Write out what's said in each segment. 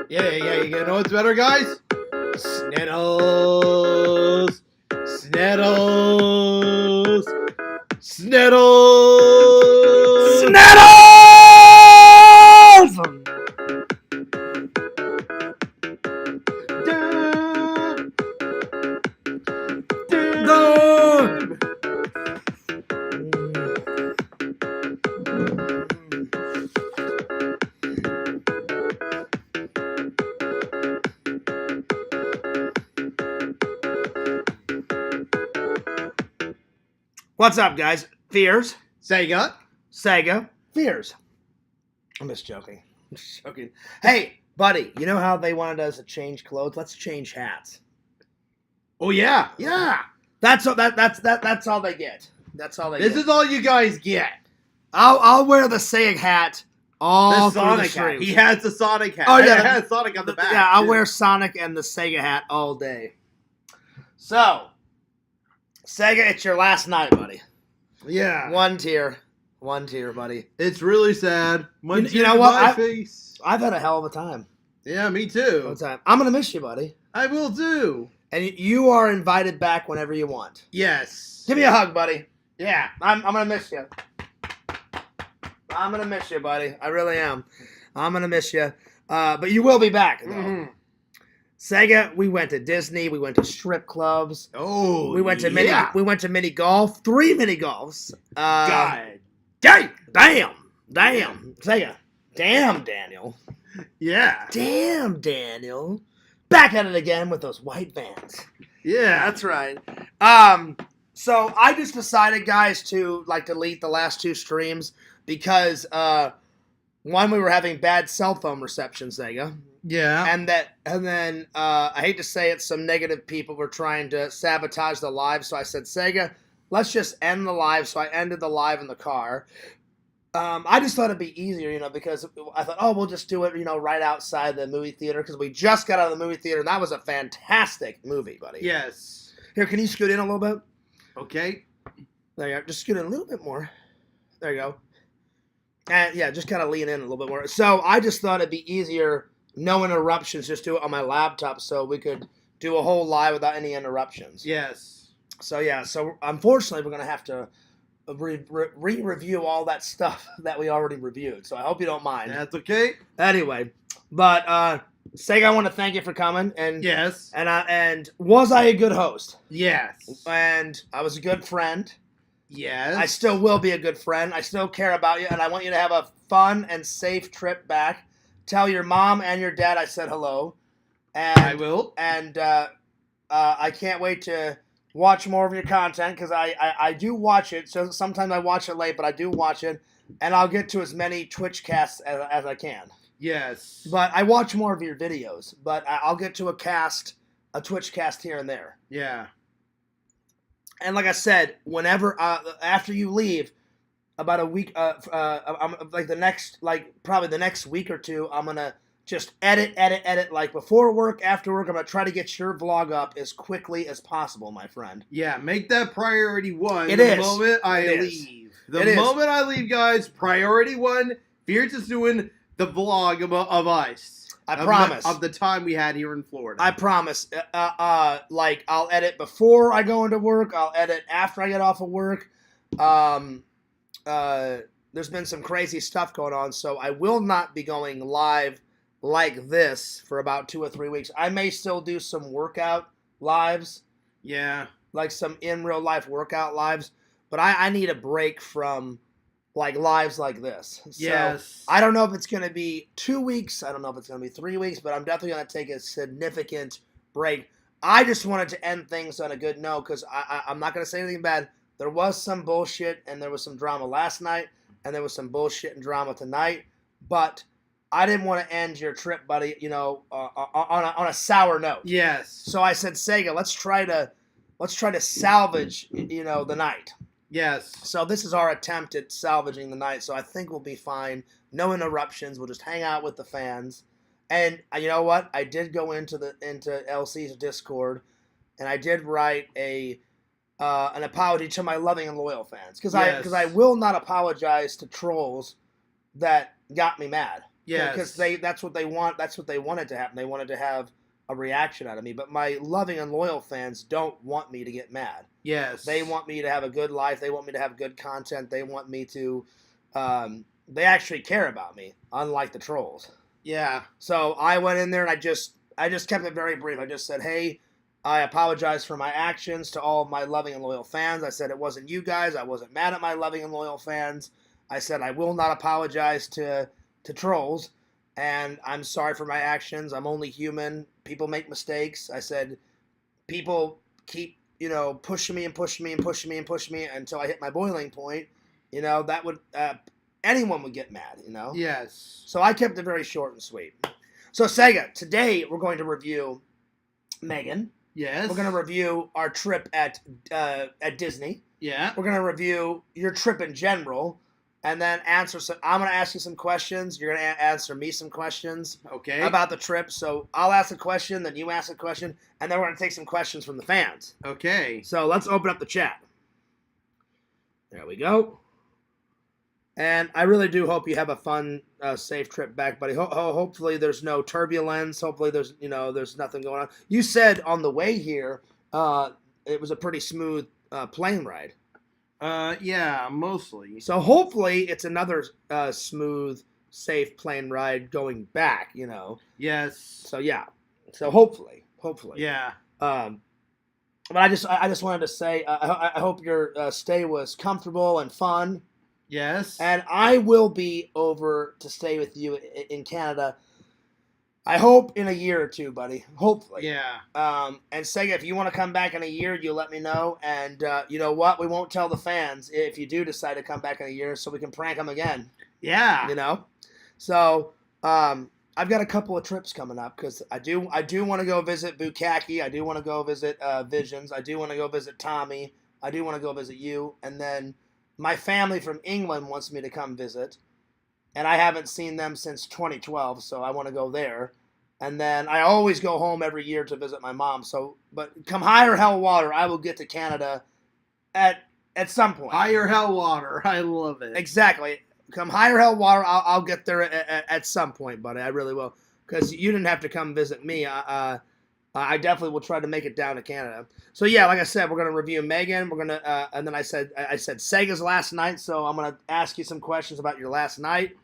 Yeah, you know what's better, guys? Sniddles. Sniddles. Sniddles. Sniddles! What's up, guys? Fears. Sega. Sega. Fears. I'm just joking. I'm just joking. Hey, buddy, you know how they wanted us to change clothes? Let's change hats. Oh yeah. Yeah. That's all that's all they get. That's all they get. This is all you guys get. I'll wear the Sega hat all The through Sonic the hat. streams. He has the Sonic hat. Oh, yeah, It has Sonic on the back. Yeah, I'll too. wear Sonic and the Sega hat all day. So, Sega, it's your last night, buddy. Yeah. One tier, buddy. It's really sad. You know what? My face. I've had a hell of a time. Yeah, me too. I'm gonna miss you, buddy. I will too. And you are invited back whenever you want. Yes. Give me a hug, buddy. Yeah, I'm gonna miss you. I'm gonna miss you, buddy. I really am. I'm gonna miss you. But you will be back, though. Mm-hmm. Sega, we went to Disney. We went to strip clubs. Oh, We went to yeah. mini golf. 3 mini golfs. God. Damn. Sega. Damn, Daniel. Yeah. Damn, Daniel. Back at it again with those white vans. Yeah. That's right. So I just decided, guys, to delete the last 2 streams because one, we were having bad cell phone reception, Sega. Yeah. And then I hate to say it, some negative people were trying to sabotage the live. So I said, Sega, let's just end the live. So I ended the live in the car. I just thought it'd be easier, because I thought, we'll just do it, right outside the movie theater because we just got out of the movie theater and that was a fantastic movie, buddy. Yes. Here, can you scoot in a little bit? Okay. There you go. Just scoot in a little bit more. There you go. And yeah, just kind of lean in a little bit more. So I just thought it'd be easier. No interruptions, just do it on my laptop so we could do a whole live without any interruptions. Yes. So yeah, so unfortunately we're going to have to re-review all that stuff that we already reviewed. So I hope you don't mind. That's okay. Anyway, but Sega, I want to thank you for coming. And Yes. And was I a good host? Yes. And I was a good friend. Yes. I still will be a good friend. I still care about you, and I want you to have a fun and safe trip back. Tell your mom and your dad I said hello. And I will. And I can't wait to watch more of your content because I do watch it. So sometimes I watch it late, but I do watch it. And I'll get to as many Twitch casts as I can. Yes. But I watch more of your videos. But I'll get to a Twitch cast here and there. Yeah. And like I said, whenever after you leave, about a week, probably the next week or two, I'm gonna just edit. Like before work, after work, I'm gonna try to get your vlog up as quickly as possible, my friend. Yeah, make that priority 1. It the is. moment I It is. leave. The moment I leave, guys, priority 1. Fierce is doing the vlog of us. I promise. Of the time we had here in Florida. I promise. Like I'll edit before I go into work. I'll edit after I get off of work. There's been some crazy stuff going on, so I will not be going live like this for about 2 or 3 weeks. I may still do some workout lives. Yeah. Like some in real life workout lives. But I need a break from lives like this. So Yes. I don't know if it's going to be 2 weeks. I don't know if it's going to be 3 weeks, but I'm definitely going to take a significant break. I just wanted to end things on a good note because I'm not going to say anything bad. There was some bullshit and there was some drama last night and there was some bullshit and drama tonight, but I didn't want to end your trip, buddy, on a sour note. Yes. So I said, Sega, let's try to salvage, the night. Yes. So this is our attempt at salvaging the night. So I think we'll be fine. No interruptions. We'll just hang out with the fans. And you know what? I did go into LC's Discord, and I did write an apology to my loving and loyal fans because I will not apologize to trolls that got me mad. Yes. Because that's what they want. That's what they wanted to happen. They wanted to have a reaction out of me. But my loving and loyal fans don't want me to get mad. Yes. They want me to have a good life. They want me to have good content. They want me to. They actually care about me, unlike the trolls. Yeah. So I went in there and I just kept it very brief. I just said, hey, I apologize for my actions to all of my loving and loyal fans. I said it wasn't you guys. I wasn't mad at my loving and loyal fans. I said I will not apologize to trolls, and I'm sorry for my actions. I'm only human. People make mistakes. I said people keep, pushing me and pushing me and pushing me and pushing me until I hit my boiling point. That would anyone would get mad, Yes. So I kept it very short and sweet. So Sega, today we're going to review Megan. Yes. We're going to review our trip at Disney. Yeah. We're going to review your trip in general, and then I'm going to ask you some questions. You're going to answer me some questions. Okay. About the trip. So I'll ask a question, then you ask a question, and then we're going to take some questions from the fans. Okay. So let's open up the chat. There we go. And I really do hope you have a fun, safe trip back, buddy. Hopefully there's no turbulence. Hopefully there's nothing going on. You said on the way here, it was a pretty smooth plane ride. Yeah, mostly. So hopefully it's another smooth, safe plane ride going back. Yes. So yeah. So hopefully. Yeah. But I just wanted to say I hope your stay was comfortable and fun. Yes. And I will be over to stay with you in Canada. I hope in a year or two, buddy. Hopefully. Yeah. And Sega, if you want to come back in a year, you let me know. And you know what? We won't tell the fans if you do decide to come back in a year, so we can prank them again. Yeah. So I've got a couple of trips coming up because I do want to go visit Bukaki. I do want to go visit Visions. I do want to go visit Tommy. I do want to go visit you. And then my family from England wants me to come visit, and I haven't seen them since 2012, so I want to go there. And then I always go home every year to visit my mom. So, but come high or hell water, I will get to Canada at some point. High or hell water, I love it. Exactly. Come high or hell water, I'll get there at some point, buddy. I really will, because you didn't have to come visit me. I definitely will try to make it down to Canada. So yeah, like I said, we're gonna review Megan. We're gonna, and then I said Sega's last night. So I'm gonna ask you some questions about your last night,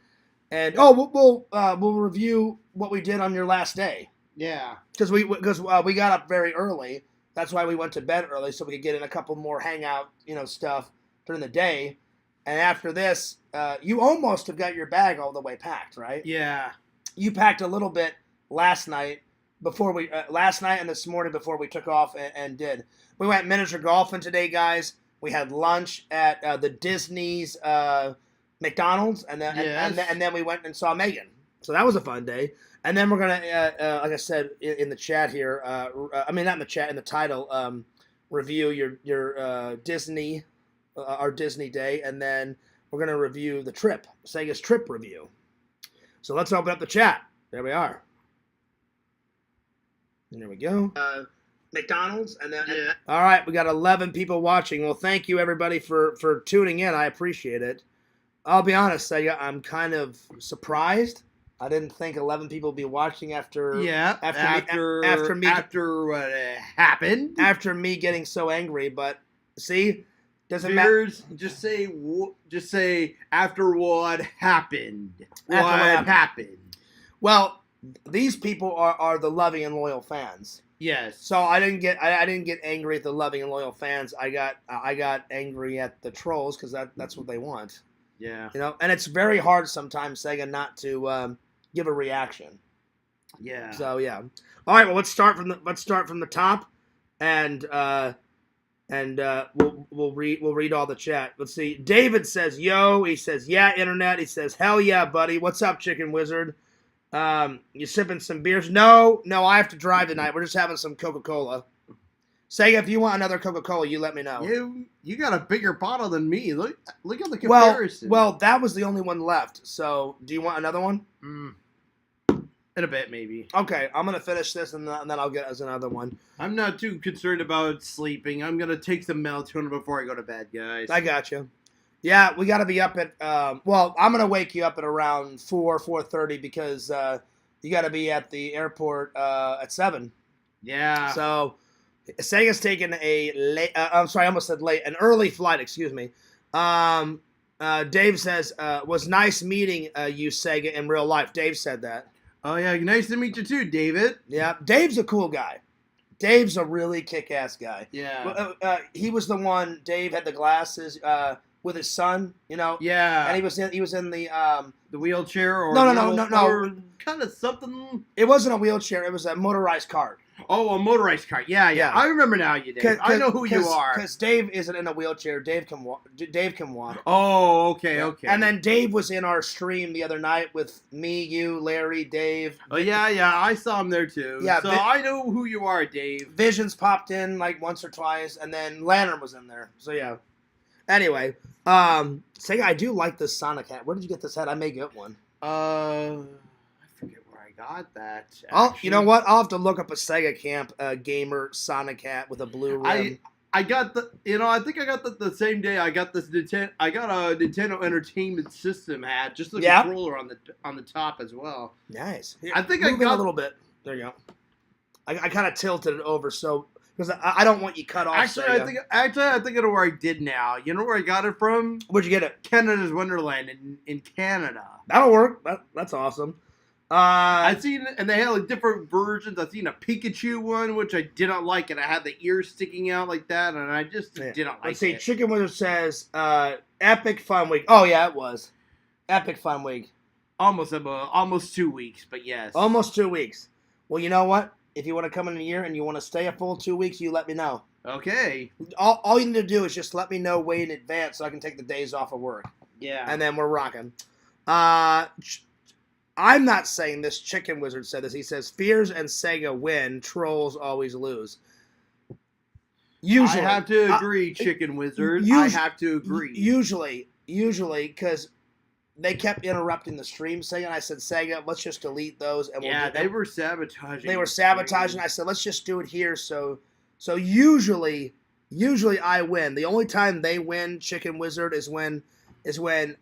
and we'll review what we did on your last day. Yeah. Because we got up very early. That's why we went to bed early, so we could get in a couple more hangout, stuff during the day. And after this, you almost have got your bag all the way packed, right? Yeah. You packed a little bit last night. Last night and this morning before we took off and did. We went miniature golfing today, guys. We had lunch at the Disney's McDonald's, and then we went and saw Megan. So that was a fun day. And then we're gonna, like I said in the chat here, not in the chat, in the title, review your Disney, our Disney day, and then we're gonna review the trip, Sega's trip review. So let's open up the chat. There we are. There we go. McDonald's, and then all right, we got 11 people watching. Well, thank you everybody for tuning in. I appreciate it. I'll be honest, Sega, I'm kind of surprised. I didn't think 11 people would be watching after what happened. After me getting so angry, but see, doesn't matter. Just say after what happened. What happened? Well, these people are the loving and loyal fans. Yes. So I didn't get angry at the loving and loyal fans. I got angry at the trolls because that's what they want. Yeah. And it's very hard sometimes, Sega, not to give a reaction. Yeah. So yeah. All right. Well, let's start from the top, and we'll read all the chat. Let's see. David says, "Yo." He says, "Yeah, internet." He says, "Hell yeah, buddy. What's up, Chicken Wizard? You sipping some beers?" No, I have to drive tonight. We're just having some Coca-Cola. Sega, if you want another Coca-Cola, you let me know. You got a bigger bottle than me. Look at the comparison. Well, that was the only one left. So, do you want another one? In a bit, maybe. Okay, I'm going to finish this, and then I'll get us another one. I'm not too concerned about sleeping. I'm going to take some melatonin before I go to bed, guys. I got you. Yeah, we got to be up at. Well, I'm gonna wake you up at around 4:30 because you got to be at the airport at 7. Yeah. So Sega's taking a late. I'm sorry, I almost said late. An early flight. Excuse me. Dave says was nice meeting you, Sega, in real life. Dave said that. Oh yeah, nice to meet you too, David. Yeah, Dave's a cool guy. Dave's a really kick-ass guy. Yeah. He was the one. Dave had the glasses with his son. You know. Yeah. And he was in the wheelchair or no. Kind of something. It wasn't a wheelchair. It was a motorized cart. Oh, a motorized cart. Yeah. I remember now, you Dave. I know who you are. Because Dave isn't in a wheelchair. Dave can walk. Dave can walk. Oh, okay. And then Dave was in our stream the other night with me, you, Larry, Dave. Oh yeah. I saw him there too. Yeah. So I know who you are, Dave. Visions popped in like once or twice, and then Lantern was in there. So yeah. Anyway, Sega, I do like this Sonic hat. Where did you get this hat? I may get one. I forget where I got that. You know what? I'll have to look up a Sega Camp gamer Sonic hat with a blue rim. I got the. I think I got the same day. I got this Nintendo. I got a Nintendo Entertainment System hat, just the controller on the top as well. Nice. Here, I think I got a little bit. There you go. I kind of tilted it over so because I don't want you cut off. Actually, Sega. I think I know where I did now. You know where I got it from? Where'd you get it? Canada's Wonderland in Canada. That'll work. That's awesome. I've seen, and they had like different versions. I've seen a Pikachu one, which I didn't like, and I had the ears sticking out like that, and I just didn't like Let's see. it. Chicken Wizard says, "Epic Fun Week." Oh yeah, it was Epic Fun Week. Almost 2 weeks, but yes, almost 2 weeks. Well, you know what? If you want to come in a year and you want to stay a full 2 weeks, you let me know. Okay. All you need to do is just let me know way in advance so I can take the days off of work. Yeah. And then we're rocking. I'm not saying this. Chicken Wizard said this. He says, Fears and Sega win. Trolls always lose. Usually. I have to agree, Chicken Wizard. I have to agree. Usually, because they kept interrupting the stream, Sega, and I said, Sega, let's just delete those. And they were sabotaging. They were sabotaging. I said, let's just do it here. So usually I win. The only time they win, Chicken Wizard, is when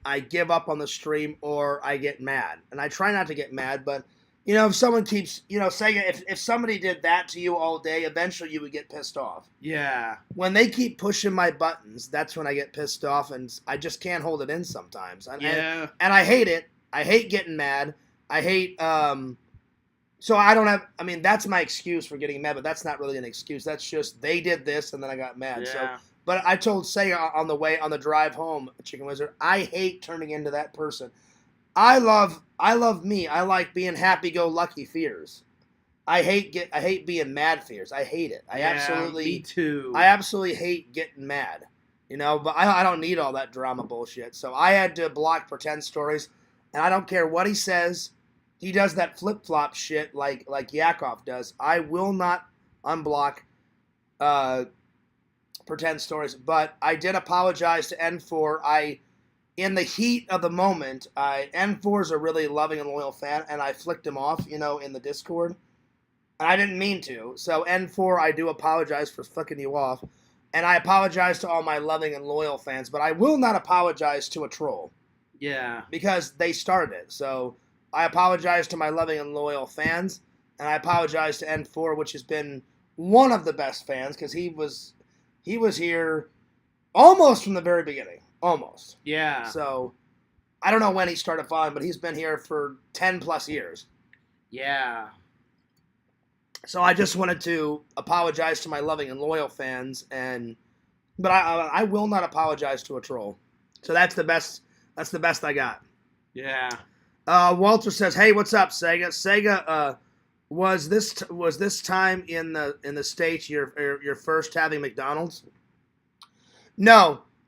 I give up on the stream or I get mad. And I try not to get mad, but, if someone keeps, Sega, if somebody did that to you all day, eventually you would get pissed off. Yeah. When they keep pushing my buttons, that's when I get pissed off, and I just can't hold it in sometimes. And I hate it. I hate getting mad. I hate, so I don't have, that's my excuse for getting mad, but that's not really an excuse. That's just, they did this, and then I got mad. Yeah. So, but I told Sega on the drive home, Chicken Wizard, I hate turning into that person. I love me. I like being happy-go-lucky Fears. I hate being mad Fears. I hate it. Me too. I absolutely hate getting mad. But I don't need all that drama bullshit. So I had to block Pretend Stories, and I don't care what he says. He does that flip-flop shit like Yakov does. I will not unblock Pretend Stories, but I did apologize to N4. In the heat of the moment, N4 is a really loving and loyal fan, and I flicked him off, in the Discord. And I didn't mean to. So N4, I do apologize for flicking you off. And I apologize to all my loving and loyal fans, but I will not apologize to a troll. Yeah. Because they started it. So I apologize to my loving and loyal fans, and I apologize to N4, which has been one of the best fans, because he was here almost from the very beginning. Almost. Yeah. So, I don't know when he started following, but he's been here for 10 plus years. Yeah. So I just wanted to apologize to my loving and loyal fans, but I will not apologize to a troll. So that's the best I got. Yeah. Walter says, "Hey, what's up, Sega? Sega, was this time in the States your first having McDonald's?"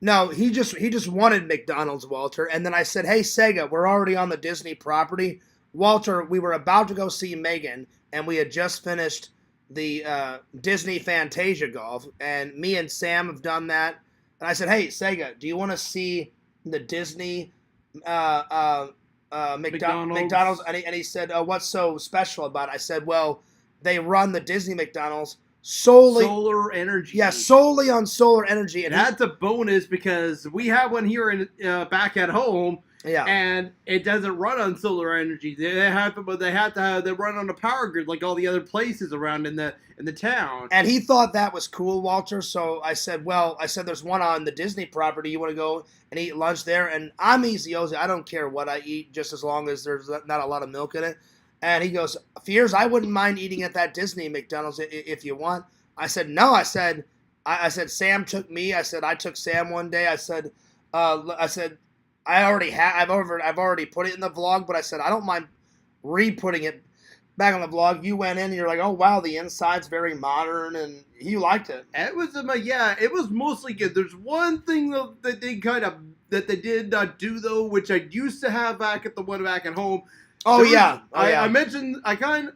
No, he just wanted McDonald's, Walter. And then I said, hey, Sega, we're already on the Disney property. Walter, we were about to go see Megan, and we had just finished the Disney Fantasia Golf, and me and Sam have done that. And I said, hey, Sega, do you want to see the Disney McDonald's? And he said, what's so special about it? I said, well, they run the Disney McDonald's solely solar energy. Yeah, solely on solar energy. And that's a bonus because we have one here in back at home. Yeah. And it doesn't run on solar energy. They have to run on a power grid like all the other places around in the town. And he thought that was cool, Walter. So I said, there's one on the Disney property. You want to go and eat lunch there? And I'm easy, Ozzy. I don't care what I eat, just as long as there's not a lot of milk in it. And he goes, Fears, I wouldn't mind eating at that Disney McDonald's if you want. I said, no. I said, Sam took me. I said, I took Sam one day. I said, I've already put it in the vlog, but I said I don't mind re-putting it back on the vlog. You went in and you're like, oh wow, the inside's very modern, and you liked it. It was it was mostly good. There's one thing though that they did not do though, which I used to have back at the one back at home. I mentioned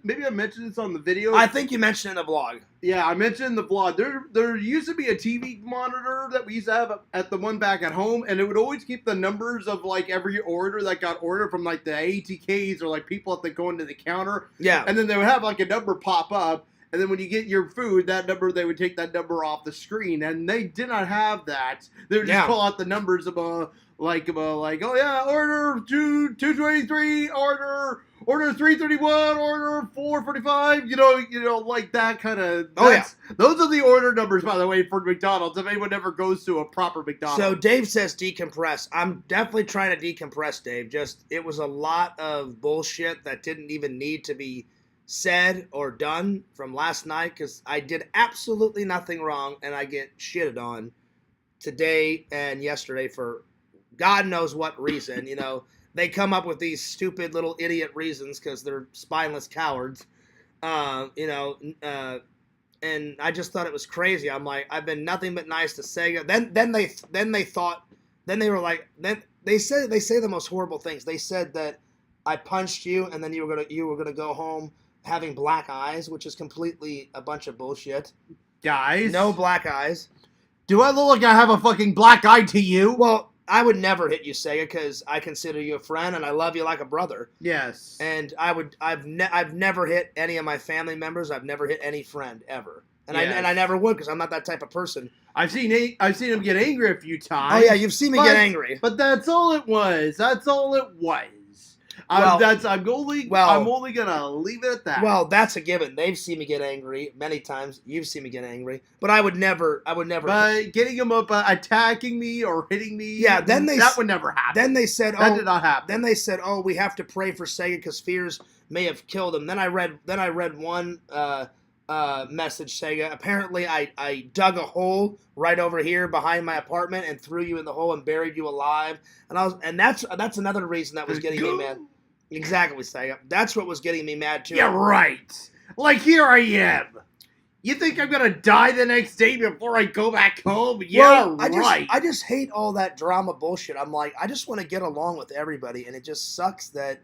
maybe I mentioned this on the video. I think you mentioned it in the vlog. Yeah, I mentioned in the vlog. There used to be a TV monitor that we used to have at the one back at home, and it would always keep the numbers of like every order that got ordered from like the ATKs or like people that go into the counter. Yeah. And then they would have like a number pop up, and then when you get your food, they would take that number off the screen, and they did not have that. They would just call out the numbers of oh yeah, order 223, order 331, order 445, you know, like that kind of. Those are the order numbers, by the way, for McDonald's. If anyone ever goes to a proper McDonald's. So Dave says decompress. I'm definitely trying to decompress, Dave. It was a lot of bullshit that didn't even need to be said or done from last night because I did absolutely nothing wrong, and I get shitted on today and yesterday for God knows what reason. You know, they come up with these stupid little idiot reasons because they're spineless cowards. And I just thought it was crazy. I'm like, I've been nothing but nice to Sega. They say the most horrible things. They said that I punched you and then you were gonna go home having black eyes, which is completely a bunch of bullshit. Guys, no black eyes. Do I look like I have a fucking black eye to you? Well, I would never hit you, Sega, because I consider you a friend and I love you like a brother. Yes. And I've never hit any of my family members. I've never hit any friend ever, and I never would because I'm not that type of person. I've seen him get angry a few times. Oh yeah, you've seen me get angry. But that's all it was. I'm only gonna leave it at that. Well, that's a given. They've seen me get angry many times. You've seen me get angry, but I would never. But getting him up, attacking me or hitting me. Yeah, that would never happen. Then they said, that did not happen. Then they said, we have to pray for Sega because Fears may have killed him. Then I read one message, Sega. Apparently, I dug a hole right over here behind my apartment and threw you in the hole and buried you alive. And that's another reason that was getting me mad. Exactly, Sega. That's what was getting me mad too. Yeah, right. Like here I am. You think I'm gonna die the next day before I go back home? Yeah, right. I just hate all that drama bullshit. I'm like, I just want to get along with everybody, and it just sucks that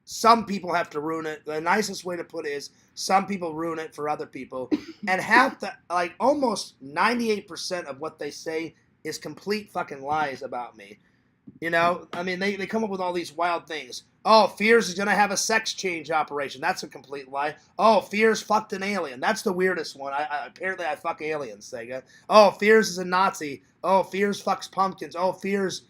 some people have to ruin it. The nicest way to put it is some people ruin it for other people, and almost 98% of what they say is complete fucking lies about me. You know, I mean, they come up with all these wild things. Oh, Fears is going to have a sex change operation. That's a complete lie. Oh, Fears fucked an alien. That's the weirdest one. Apparently I fuck aliens, Sega. Oh, Fears is a Nazi. Oh, Fears fucks pumpkins. Oh, Fears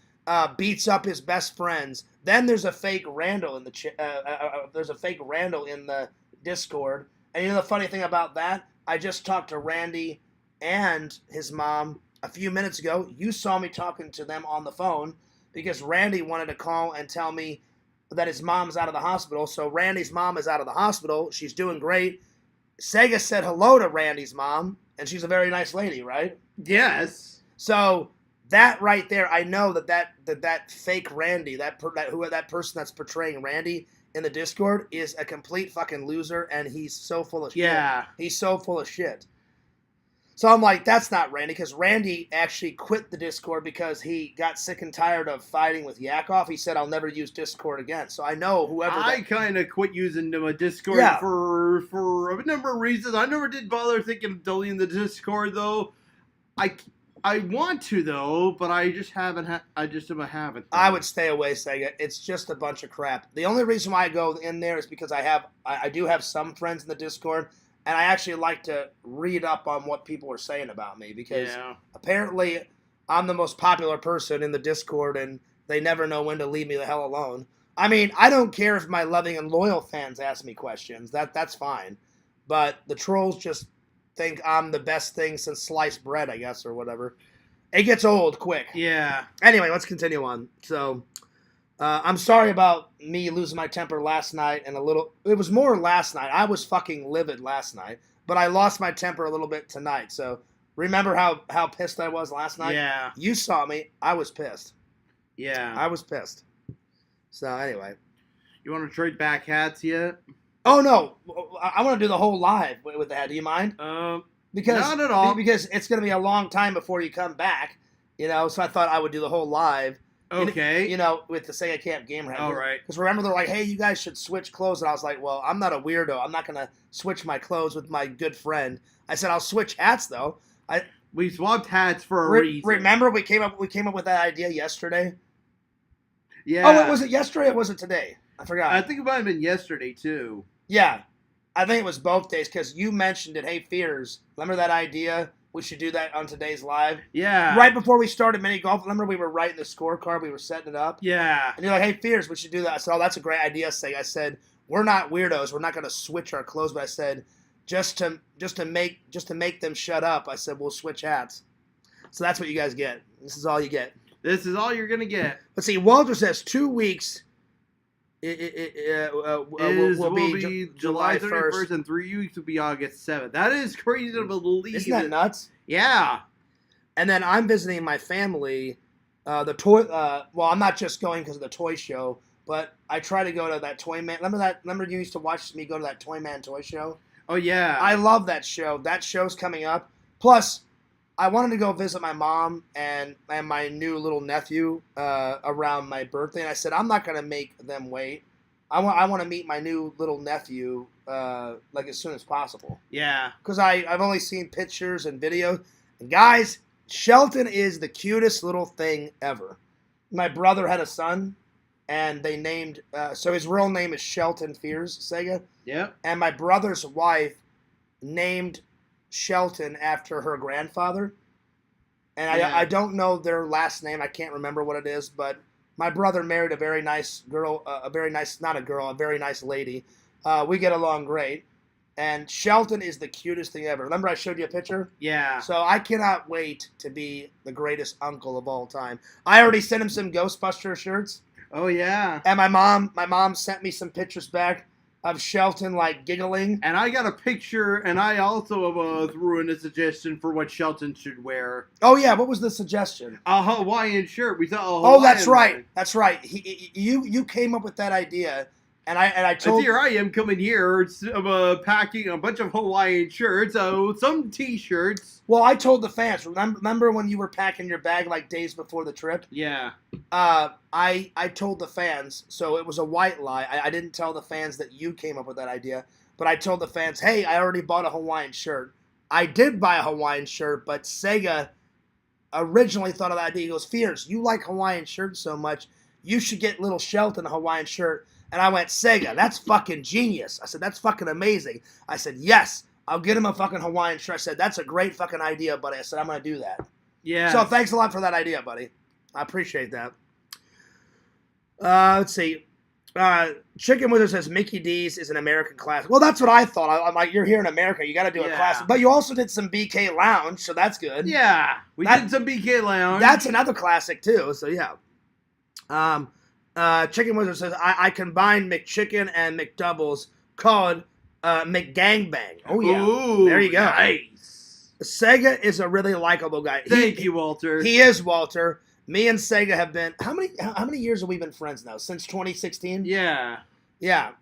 beats up his best friends. Then there's a fake Randall in the Discord. And you know the funny thing about that? I just talked to Randy and his mom a few minutes ago. You saw me talking to them on the phone because Randy wanted to call and tell me that his mom's out of the hospital. So Randy's mom is out of the hospital. She's doing great. Sega said hello to Randy's mom, and she's a very nice lady, right? Yes. So that right there, I know that fake Randy, that person that's portraying Randy in the Discord is a complete fucking loser, and he's so full of shit. Yeah. He's so full of shit. So I'm like, that's not Randy, because Randy actually quit the Discord because he got sick and tired of fighting with Yakov. He said, I'll never use Discord again. So I know whoever... I kind of quit using my Discord for a number of reasons. I never did bother thinking of deleting the Discord, though. I want to, though, but I just haven't. I would stay away, Sega. It's just a bunch of crap. The only reason why I go in there is because I do have some friends in the Discord, And I actually like to read up on what people are saying about me because apparently I'm the most popular person in the Discord and they never know when to leave me the hell alone. I mean, I don't care if my loving and loyal fans ask me questions. That's fine. But the trolls just think I'm the best thing since sliced bread, I guess, or whatever. It gets old quick. Yeah. Anyway, let's continue on. So, I'm sorry about me losing my temper last night and it was more last night. I was fucking livid last night, but I lost my temper a little bit tonight. So, remember how pissed I was last night? Yeah. You saw me. I was pissed. Yeah. I was pissed. So, anyway. You want to trade back hats yet? Oh, no. I want to do the whole live with that. Do you mind? Because, not at all. Because it's going to be a long time before you come back, so I thought I would do the whole live. Okay. With the Sega Camp Gamer. All right. Because remember, they're like, hey, you guys should switch clothes. And I was like, well, I'm not a weirdo. I'm not going to switch my clothes with my good friend. I said, I'll switch hats, though. We swapped hats for a reason. Remember, we came up with that idea yesterday? Yeah. Oh, was it yesterday or was it today? I forgot. I think it might have been yesterday, too. Yeah. I think it was both days because you mentioned it. Hey, Fears, remember that idea? We should do that on today's live. Yeah. Right before we started mini golf, remember we were writing the scorecard, we were setting it up? Yeah. And you're like, hey, Fears, we should do that. I said, oh, that's a great idea, Sega. I said, we're not weirdos. We're not going to switch our clothes. But I said, just to make them shut up, I said, we'll switch hats. So that's what you guys get. This is all you get. This is all you're going to get. Let's see. Walter says 2 weeks. Will be July 31st, and 3 weeks will be August 7th. That is crazy to believe. Isn't that nuts? Yeah. And then I'm visiting my family. The toy. Well, I'm not just going because of the toy show, but I try to go to that Toy Man. Remember you used to watch me go to that Toy Man toy show? Oh yeah. I love that show. That show's coming up. Plus, I wanted to go visit my mom and my new little nephew around my birthday, and I said I'm not gonna make them wait. I want to meet my new little nephew like as soon as possible. Yeah. Because I've only seen pictures and videos. And guys, Shelton is the cutest little thing ever. My brother had a son, and they named so his real name is Shelton Fears Sega. Yeah. And my brother's wife named Shelton after her grandfather, and I don't know their last name. I can't remember what it is, but my brother married a very nice girl, a very nice lady. We get along great, and Shelton is the cutest thing ever. Remember I showed you a picture? Yeah. So I cannot wait to be the greatest uncle of all time. I already sent him some Ghostbuster shirts. Oh yeah. And my mom sent me some pictures back of Shelton, like, giggling. And I got a picture, and I also threw in a suggestion for what Shelton should wear. Oh, yeah, what was the suggestion? A Hawaiian shirt. We thought a Hawaiian that's right. one. That's right. You came up with that idea, and I told... And here I am coming here, packing a bunch of Hawaiian shirts, some T-shirts. Well, I told the fans. Remember when you were packing your bag, like, days before the trip? Yeah. I told the fans, so it was a white lie. I didn't tell the fans that you came up with that idea, but I told the fans, hey, I already bought a Hawaiian shirt. I did buy a Hawaiian shirt, but Sega originally thought of that idea. He goes, Fears, you like Hawaiian shirts so much, you should get little Shelton a Hawaiian shirt. And I went, Sega, that's fucking genius. I said, that's fucking amazing. I said, yes, I'll get him a fucking Hawaiian shirt. I said, that's a great fucking idea, buddy. I said, I'm going to do that. Yeah. So thanks a lot for that idea, buddy. I appreciate that. Let's see. Chicken Wizard says Mickey D's is an American classic. Well, that's what I thought. I'm like, you're here in America. You got to do a classic. But you also did some BK Lounge, so that's good. Yeah. We did some BK Lounge. That's another classic, too. So, yeah. Chicken Wizard says, I combined McChicken and McDoubles called McGangbang. Oh, yeah. Ooh, there you go. Nice. Sega is a really likable guy. Thank you, Walter. He is, Walter. Me and Sega have been... How many years have we been friends now? Since 2016? Yeah. Yeah.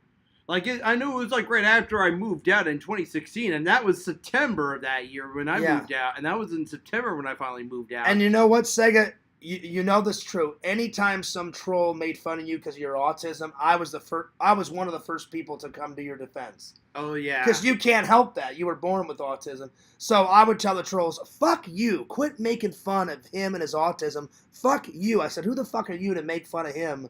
Like, I knew it was like right after I moved out in 2016, and that was September of that year when I moved out, and that was in September when I finally moved out. And you know what, Sega? You know this is true. Anytime some troll made fun of you because of your autism, I was one of the first people to come to your defense. Oh, yeah. Because you can't help that. You were born with autism. So I would tell the trolls, fuck you. Quit making fun of him and his autism. Fuck you. I said, who the fuck are you to make fun of him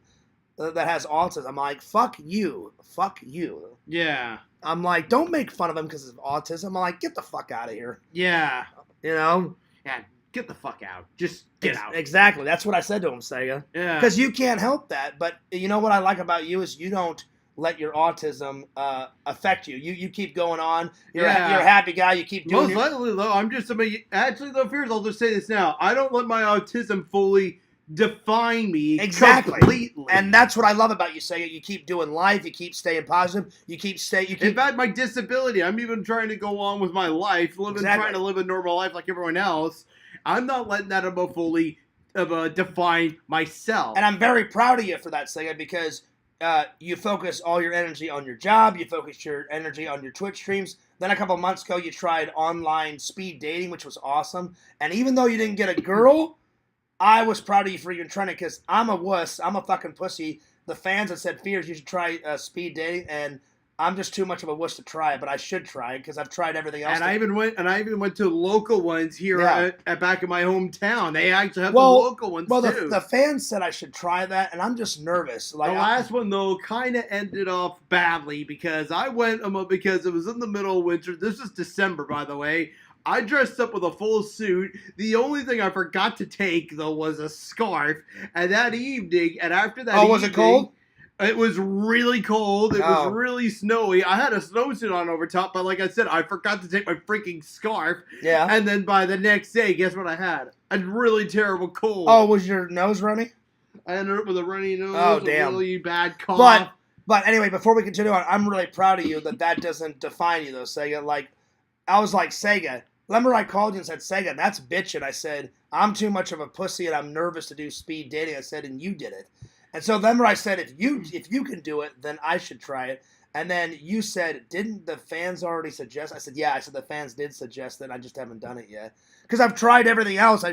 that has autism? I'm like, fuck you. Fuck you. Yeah. I'm like, don't make fun of him because of autism. I'm like, get the fuck out of here. Yeah. You know? Yeah, get the fuck out. Just get out. Exactly. That's what I said to him, Sega. Yeah. Because you can't help that. But you know what I like about you is you don't let your autism affect you. You keep going on. You're a happy guy. You keep doing Most likely, though, I'm just actually, though, Fears, I'll just say this now. I don't let my autism fully define me completely. And that's what I love about you, Sega. You keep doing life. You keep staying positive. You keep. In fact, my disability, I'm even trying to go on with my life, trying to live a normal life like everyone else. I'm not letting that fully define myself. And I'm very proud of you for that, Sega, because you focus all your energy on your job. You focus your energy on your Twitch streams. Then a couple months ago, you tried online speed dating, which was awesome. And even though you didn't get a girl, I was proud of you for even trying it, because I'm a wuss. I'm a fucking pussy. The fans have said, Fears, you should try speed dating, and I'm just too much of a wuss to try it, but I should try it because I've tried everything else. And I even went to local ones here at back in my hometown. They actually have the local ones too. Well, the fans said I should try that, and I'm just nervous. Like, the last one though kind of ended off badly because I went because it was in the middle of winter. This is December, by the way. I dressed up with a full suit. The only thing I forgot to take, though, was a scarf. And that evening, and after that evening... was it cold? It was really cold. It was really snowy. I had a snowsuit on over top, but like I said, I forgot to take my freaking scarf. Yeah. And then by the next day, guess what I had? A really terrible cold. Oh, was your nose runny? I ended up with a runny nose. Oh, damn. A really bad cough. But anyway, before we continue on, I'm really proud of you that doesn't define you, though, Sega. Like, I was like, Sega... Remember I called you and said, Sega, that's bitchin'. I said, I'm too much of a pussy and I'm nervous to do speed dating. I said, and you did it. And so remember I said, if you can do it, then I should try it. And then you said, didn't the fans already suggest? I said, yeah. I said, the fans did suggest it. I just haven't done it yet. Because I've tried everything else.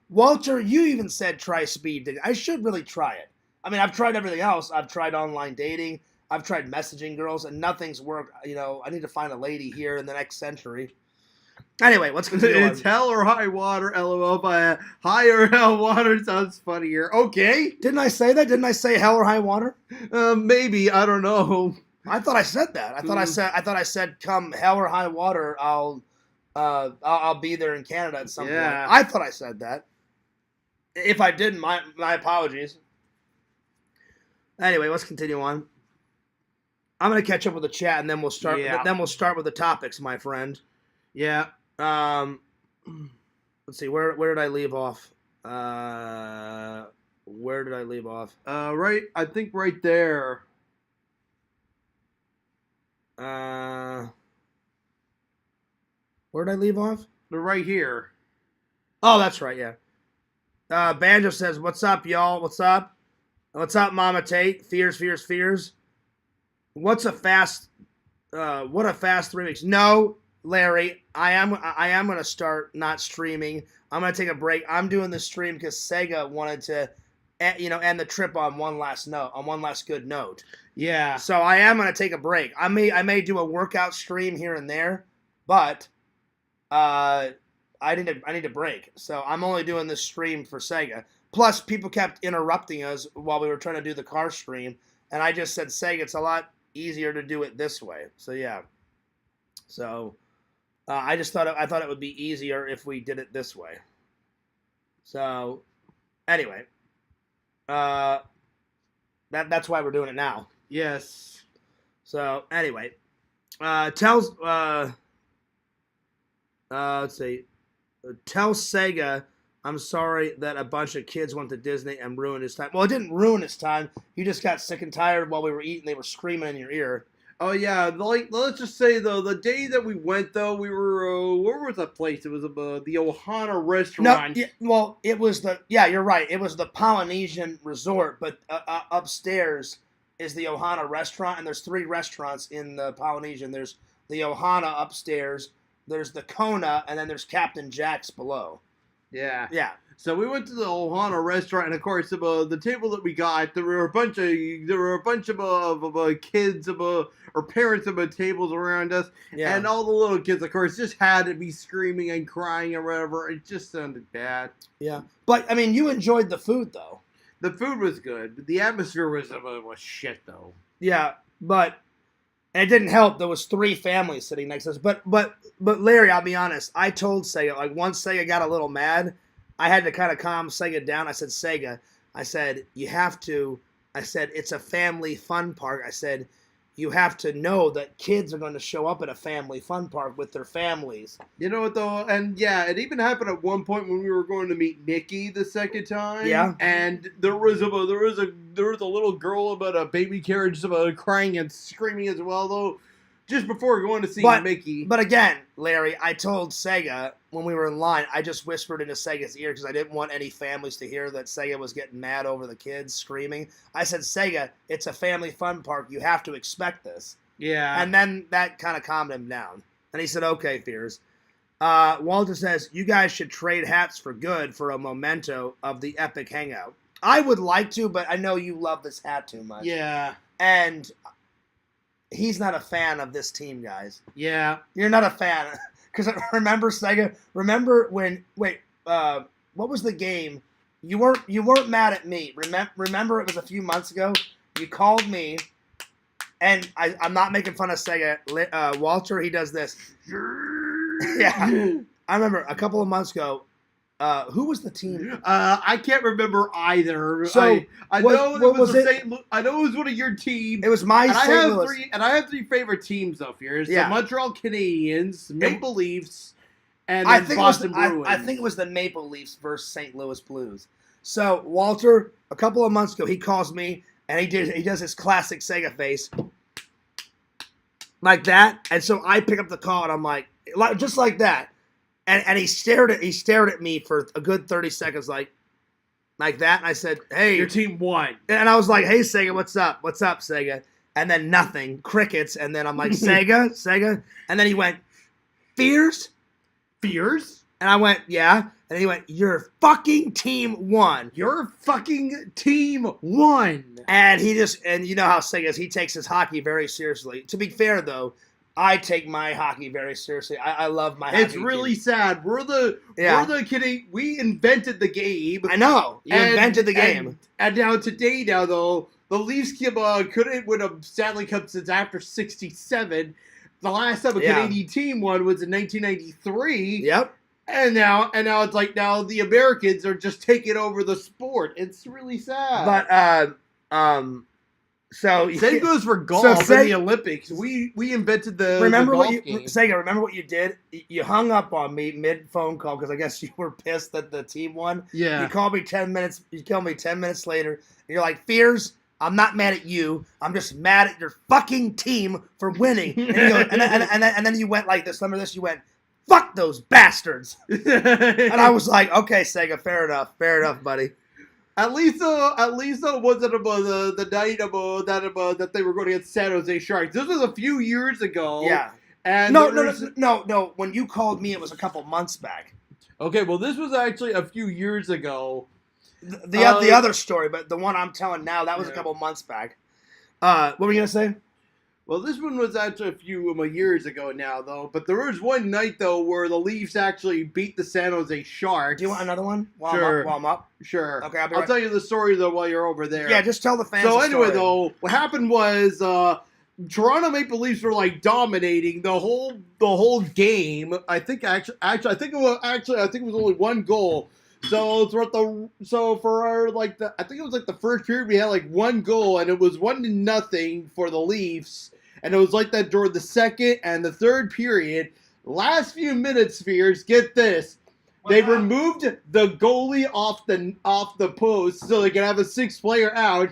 Walter, you even said try speed dating. I should really try it. I mean, I've tried everything else. I've tried online dating. I've tried messaging girls, and nothing's worked. You know, I need to find a lady here in the next century. Anyway, let's continue on. It's hell or high water, LOL. By high or hell water sounds funnier. Okay. Didn't I say that? Didn't I say hell or high water? Maybe. I don't know. I thought I said that. I thought I said come hell or high water, I'll be there in Canada at some point. I thought I said that. If I didn't, my apologies. Anyway, let's continue on. I'm gonna catch up with the chat, and then we'll start. Then we'll start with the topics, my friend. Yeah. Let's see. Where did I leave off? Where did I leave off? Right. I think right there. Where did I leave off? They're right here. Oh, that's right. Yeah. Banjo says, "What's up, y'all? What's up? What's up, Mama Tate? Fears. What's a fast? What a fast 3 weeks? No." Larry, I am going to start not streaming. I'm going to take a break. I'm doing this stream because Sega wanted to, end the trip on one last good note. Yeah. So I am going to take a break. I may do a workout stream here and there, but I need a break. So I'm only doing this stream for Sega. Plus, people kept interrupting us while we were trying to do the car stream, and I just said, Sega, it's a lot easier to do it this way. So yeah. So. I thought it would be easier if we did it this way. So, anyway, that's why we're doing it now. Yes. So anyway, let's see. Tell Sega I'm sorry that a bunch of kids went to Disney and ruined his time. Well, it didn't ruin his time. You just got sick and tired while we were eating. They were screaming in your ear. Oh, yeah. Like, let's just say, though, the day that we went, though, we were, where was that place? It was the Ohana restaurant. No, it was you're right. It was the Polynesian resort, but upstairs is the Ohana restaurant, and there's 3 restaurants in the Polynesian. There's the Ohana upstairs, there's the Kona, and then there's Captain Jack's below. Yeah. Yeah. So we went to the Ohana restaurant, and of course, the table that we got, there were a bunch of kids or parents of tables around us, and all the little kids, of course, just had to be screaming and crying or whatever. It just sounded bad. Yeah, but I mean, you enjoyed the food though. The food was good. The atmosphere was shit though. Yeah, but And it didn't help. There was 3 families sitting next to us. But Larry, I'll be honest. I told Sega, like, once Sega got a little mad, I had to kind of calm Sega down. I said, Sega, I said, you have to, I said, it's a family fun park. I said, you have to know that kids are going to show up at a family fun park with their families. You know what, though? And, yeah, it even happened at one point when we were going to meet Nikki the second time. Yeah. And there was a little girl about a baby carriage crying and screaming as well, though, just before going to see Mickey. But again, Larry, I told Sega when we were in line, I just whispered into Sega's ear because I didn't want any families to hear that Sega was getting mad over the kids screaming. I said, Sega, it's a family fun park. You have to expect this. Yeah. And then that kind of calmed him down. And he said, okay, Fears. Walter says, you guys should trade hats for good for a memento of the epic hangout. I would like to, but I know you love this hat too much. Yeah. And he's not a fan of this team, guys. Yeah. You're not a fan. Because remember, Sega, when, what was the game? You weren't mad at me. Remember it was a few months ago? You called me, and I'm not making fun of Sega. Walter, he does this. Yeah. I remember a couple of months ago, who was the team? I can't remember either. So I know it was one of your teams. It was my St. Louis. I have 3 favorite teams though. Here's the Montreal Canadiens, Maple Leafs, and Boston Bruins. I think it was the Maple Leafs versus St. Louis Blues. So Walter, a couple of months ago, he calls me and he does his classic Sega face like that, and so I pick up the call and I'm like just like that. And he stared at me for a good 30 seconds like that. And I said, hey. Your team won. And I was like, hey, Sega, what's up? What's up, Sega? And then nothing. Crickets. And then I'm like, Sega. And then he went, Fears? Fears? And I went, yeah. And he went, your fucking team won. Your fucking team won. And you know how Sega is. He takes his hockey very seriously. To be fair, though, I take my hockey very seriously. I love my hockey. It's really sad. We're the kidding. We invented the game. I know. You invented the game. And now today, though, the Leafs couldn't win a Stanley Cup since after '67. The last time a Canadian team won was in 1993. Yep. And now it's like now the Americans are just taking over the sport. It's really sad. But so same goes for golf in the Olympics. We invented the golf game. Sega, remember what you did? You hung up on me mid phone call because I guess you were pissed that the team won. Yeah. You called me 10 minutes. You called me 10 minutes later. And you're like, Fears, I'm not mad at you. I'm just mad at your fucking team for winning. And then you went like this. Remember this? You went, fuck those bastards. And I was like, okay, Sega, fair enough, buddy. At least it wasn't about the night about that they were going against San Jose Sharks. This was a few years ago. Yeah. And no. When you called me, it was a couple months back. Okay, well, this was actually a few years ago. The other story, but the one I'm telling now, that was a couple months back. What were you gonna say? Well, this one was actually a few years ago now, though. But there was one night, though, where the Leafs actually beat the San Jose Sharks. Do you want another one? Sure. While I'm up? Sure. Okay, I'll tell you the story, though, while you're over there. Yeah, just tell the fans So the anyway, story. though, what happened was Toronto Maple Leafs were, like, dominating the whole game. I think it was only one goal. So I think it was like the first period we had like one goal and it was 1-0 for the Leafs, and it was like that during the second and the third period. Last few minutes, Fears, get this. They removed the goalie off the post so they could have a 6th player out.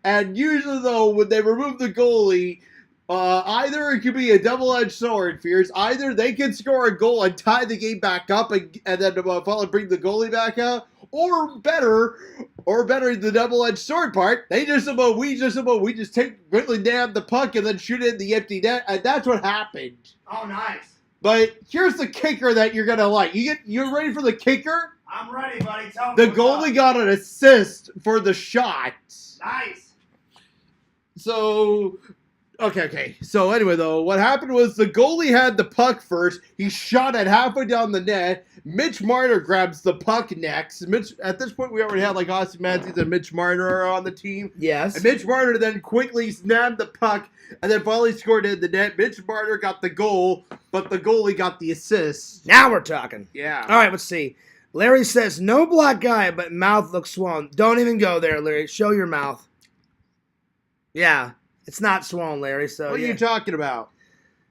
And usually though, when they remove the goalie, either it could be a double-edged sword, Fears. Either they can score a goal and tie the game back up and then finally bring the goalie back out, or better, the double-edged sword part. We just quickly nab the puck and then shoot it in the empty net, and that's what happened. Oh, nice. But here's the kicker that you're gonna like. You're ready for the kicker? I'm ready, buddy. Tell me. The goalie got an assist for the shot. Nice. So Okay. So anyway, though, what happened was the goalie had the puck first. He shot it halfway down the net. Mitch Marner grabs the puck next. At this point, we already had like Austin Matthews and Mitch Marner on the team. Yes. And Mitch Marner then quickly snapped the puck and then finally scored in the net. Mitch Marner got the goal, but the goalie got the assist. Now we're talking. Yeah. All right, let's see. Larry says, no black eye, but mouth looks swollen. Don't even go there, Larry. Show your mouth. Yeah. It's not swollen, Larry. So what are you talking about?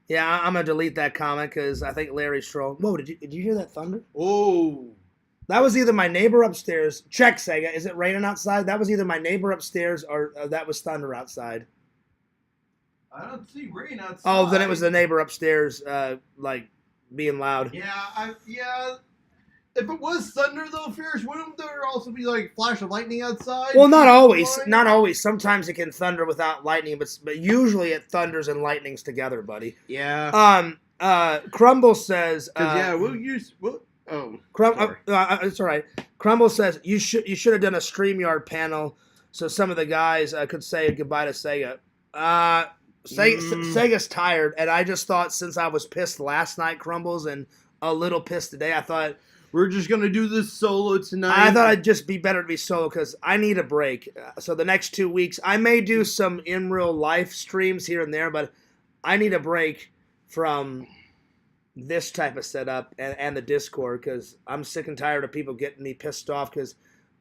Yeah, I'm gonna delete that comment because I think Larry's trolling. Whoa, did you hear that thunder? Oh, that was either my neighbor upstairs. Check, Sega. Is it raining outside? That was either my neighbor upstairs or that was thunder outside. I don't see rain outside. Oh, then it was the neighbor upstairs, like being loud. Yeah, yeah. If it was thunder, though, Fierce, wouldn't there also be, like, flash of lightning outside? Well, not always. Not always. Sometimes it can thunder without lightning, but usually it thunders and lightnings together, buddy. Yeah. Crumble says... it's all right. Crumble says, you should have done a StreamYard panel so some of the guys could say goodbye to Sega. Sega's tired, and I just thought since I was pissed last night, Crumbles, and a little pissed today, I thought... We're just going to do this solo tonight. I thought it'd just be better to be solo because I need a break. So the next 2 weeks, I may do some in real life streams here and there, but I need a break from this type of setup and the Discord because I'm sick and tired of people getting me pissed off because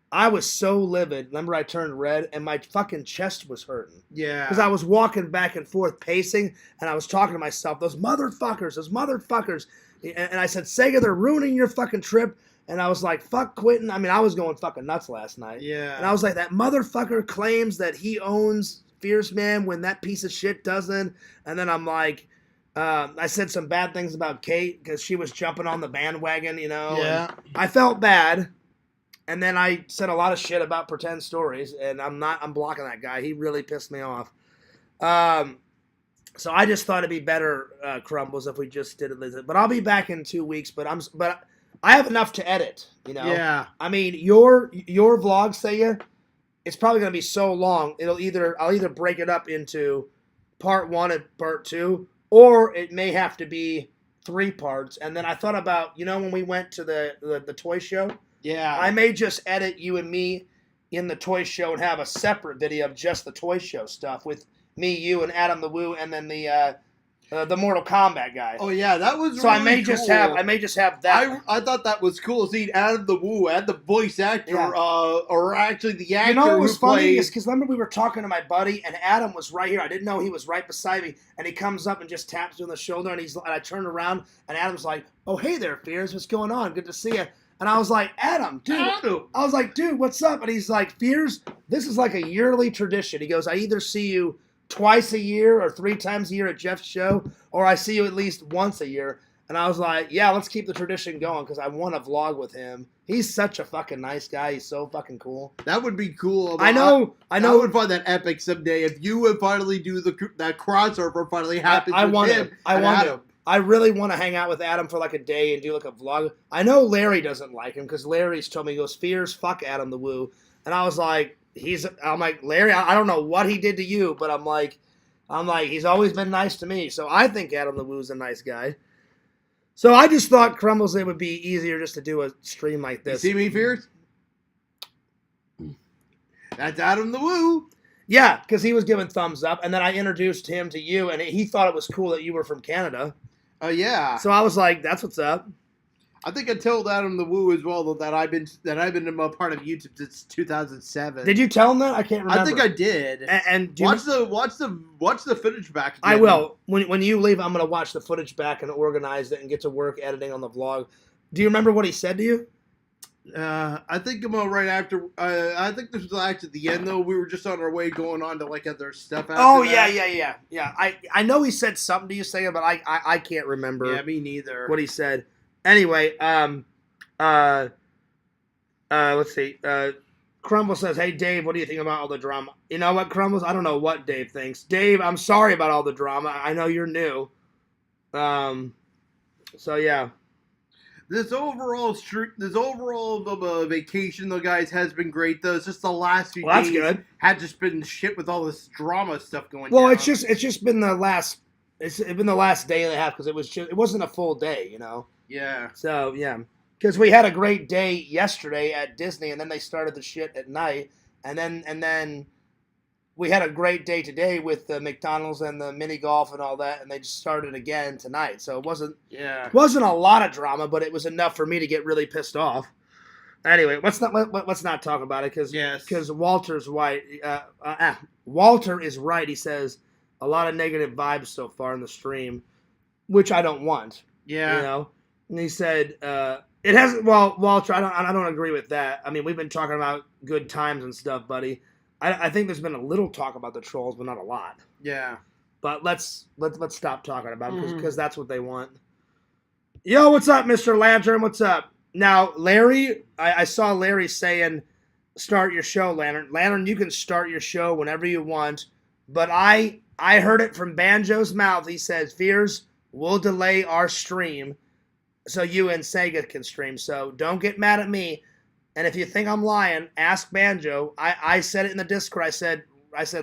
I was so livid. Remember I turned red and my fucking chest was hurting. Yeah. Because I was walking back and forth pacing and I was talking to myself, those motherfuckers. And I said, Sega, they're ruining your fucking trip. And I was like, fuck Quentin. I mean, I was going fucking nuts last night. Yeah. And I was like, that motherfucker claims that he owns Fierce Man when that piece of shit doesn't. And then I'm like, I said some bad things about Kate because she was jumping on the bandwagon, you know. Yeah. And I felt bad. And then I said a lot of shit about Pretend Stories. And I'm blocking that guy. He really pissed me off. So I just thought it'd be better, Crumbles, if we just did it. But I'll be back in 2 weeks. But I have enough to edit, you know. Yeah. I mean, your vlog, Sega, it's probably gonna be so long. I'll either break it up into part 1 and part 2, or it may have to be 3 parts. And then I thought about, you know, when we went to the toy show. Yeah. I may just edit you and me in the toy show and have a separate video of just the toy show stuff with me, you, and Adam the Woo, and then the Mortal Kombat guy. Oh yeah, that was so. Really I may cool. just have that. I thought that was cool. Seeing Adam the Woo and the voice actor, or actually the actor. You know what was funny played... is because remember we were talking to my buddy and Adam was right here. I didn't know he was right beside me, and he comes up and just taps me on the shoulder, and I turned around and Adam's like, "Oh hey there, Fears, what's going on? Good to see you." And I was like, Adam, dude. I was like, dude, what's up? And he's like, Fears, this is like a yearly tradition. He goes, I either see you twice a year or 3 times a year at Jeff's show, or I see you at least once a year. And I was like, yeah, let's keep the tradition going because I want to vlog with him. He's such a fucking nice guy. He's so fucking cool. That would be cool. I know. I would find that epic someday if you would finally do that crossover. Finally happens. I want him. him. I really want to hang out with Adam for like a day and do like a vlog. I know Larry doesn't like him because Larry's told me, he goes, Fears, fuck Adam the Woo. And I was like, I'm like, Larry, I don't know what he did to you, but I'm like, he's always been nice to me. So I think Adam the Woo's a nice guy. So I just thought Crumbles, it would be easier just to do a stream like this. You see me, Fears? That's Adam the Woo. Yeah, because he was giving thumbs up, and then I introduced him to you, and he thought it was cool that you were from Canada. Oh yeah. So I was like, "That's what's up." I think I told Adam the Woo as well that I've been a part of YouTube since 2007. Did you tell him that? I can't remember. I think I did. And watch the footage back. Again. I will. When you leave, I'm gonna watch the footage back and organize it and get to work editing on the vlog. Do you remember what he said to you? I think about right after. I think this was actually the end though. We were just on our way going on to like other stuff. After that. Yeah. I know he said something to you, Sega, but I can't remember. Yeah, me neither. What he said. Anyway, let's see. Crumble says, "Hey Dave, what do you think about all the drama?" You know what, Crumbles? I don't know what Dave thinks. Dave, I'm sorry about all the drama. I know you're new. So yeah. This overall vacation, though, guys, has been great. Though it's just the last few days good. had just been shit with all this drama stuff going. Well, down. it's just been the last. It's been the last day and a half because it wasn't a full day, you know. Yeah. So yeah, because we had a great day yesterday at Disney, and then they started the shit at night, and then we had a great day today with the McDonald's and the mini golf and all that, and they just started again tonight. So it wasn't a lot of drama, but it was enough for me to get really pissed off. Anyway, let's not talk about it because Walter's right. Walter is right. He says a lot of negative vibes so far in the stream, which I don't want. Yeah, you know. And he said it hasn't. Well, Walter, I don't agree with that. I mean, we've been talking about good times and stuff, buddy. I think there's been a little talk about the trolls, but not a lot. Yeah. But let's stop talking about it because that's what they want. Yo, what's up, Mr. Lantern? What's up? Now, Larry, I saw Larry saying, start your show, Lantern. Lantern, you can start your show whenever you want. But I heard it from Banjo's mouth. He says, Fears, we'll delay our stream so you and Sega can stream. So don't get mad at me. And if you think I'm lying, ask Banjo. I said it in the Discord. I said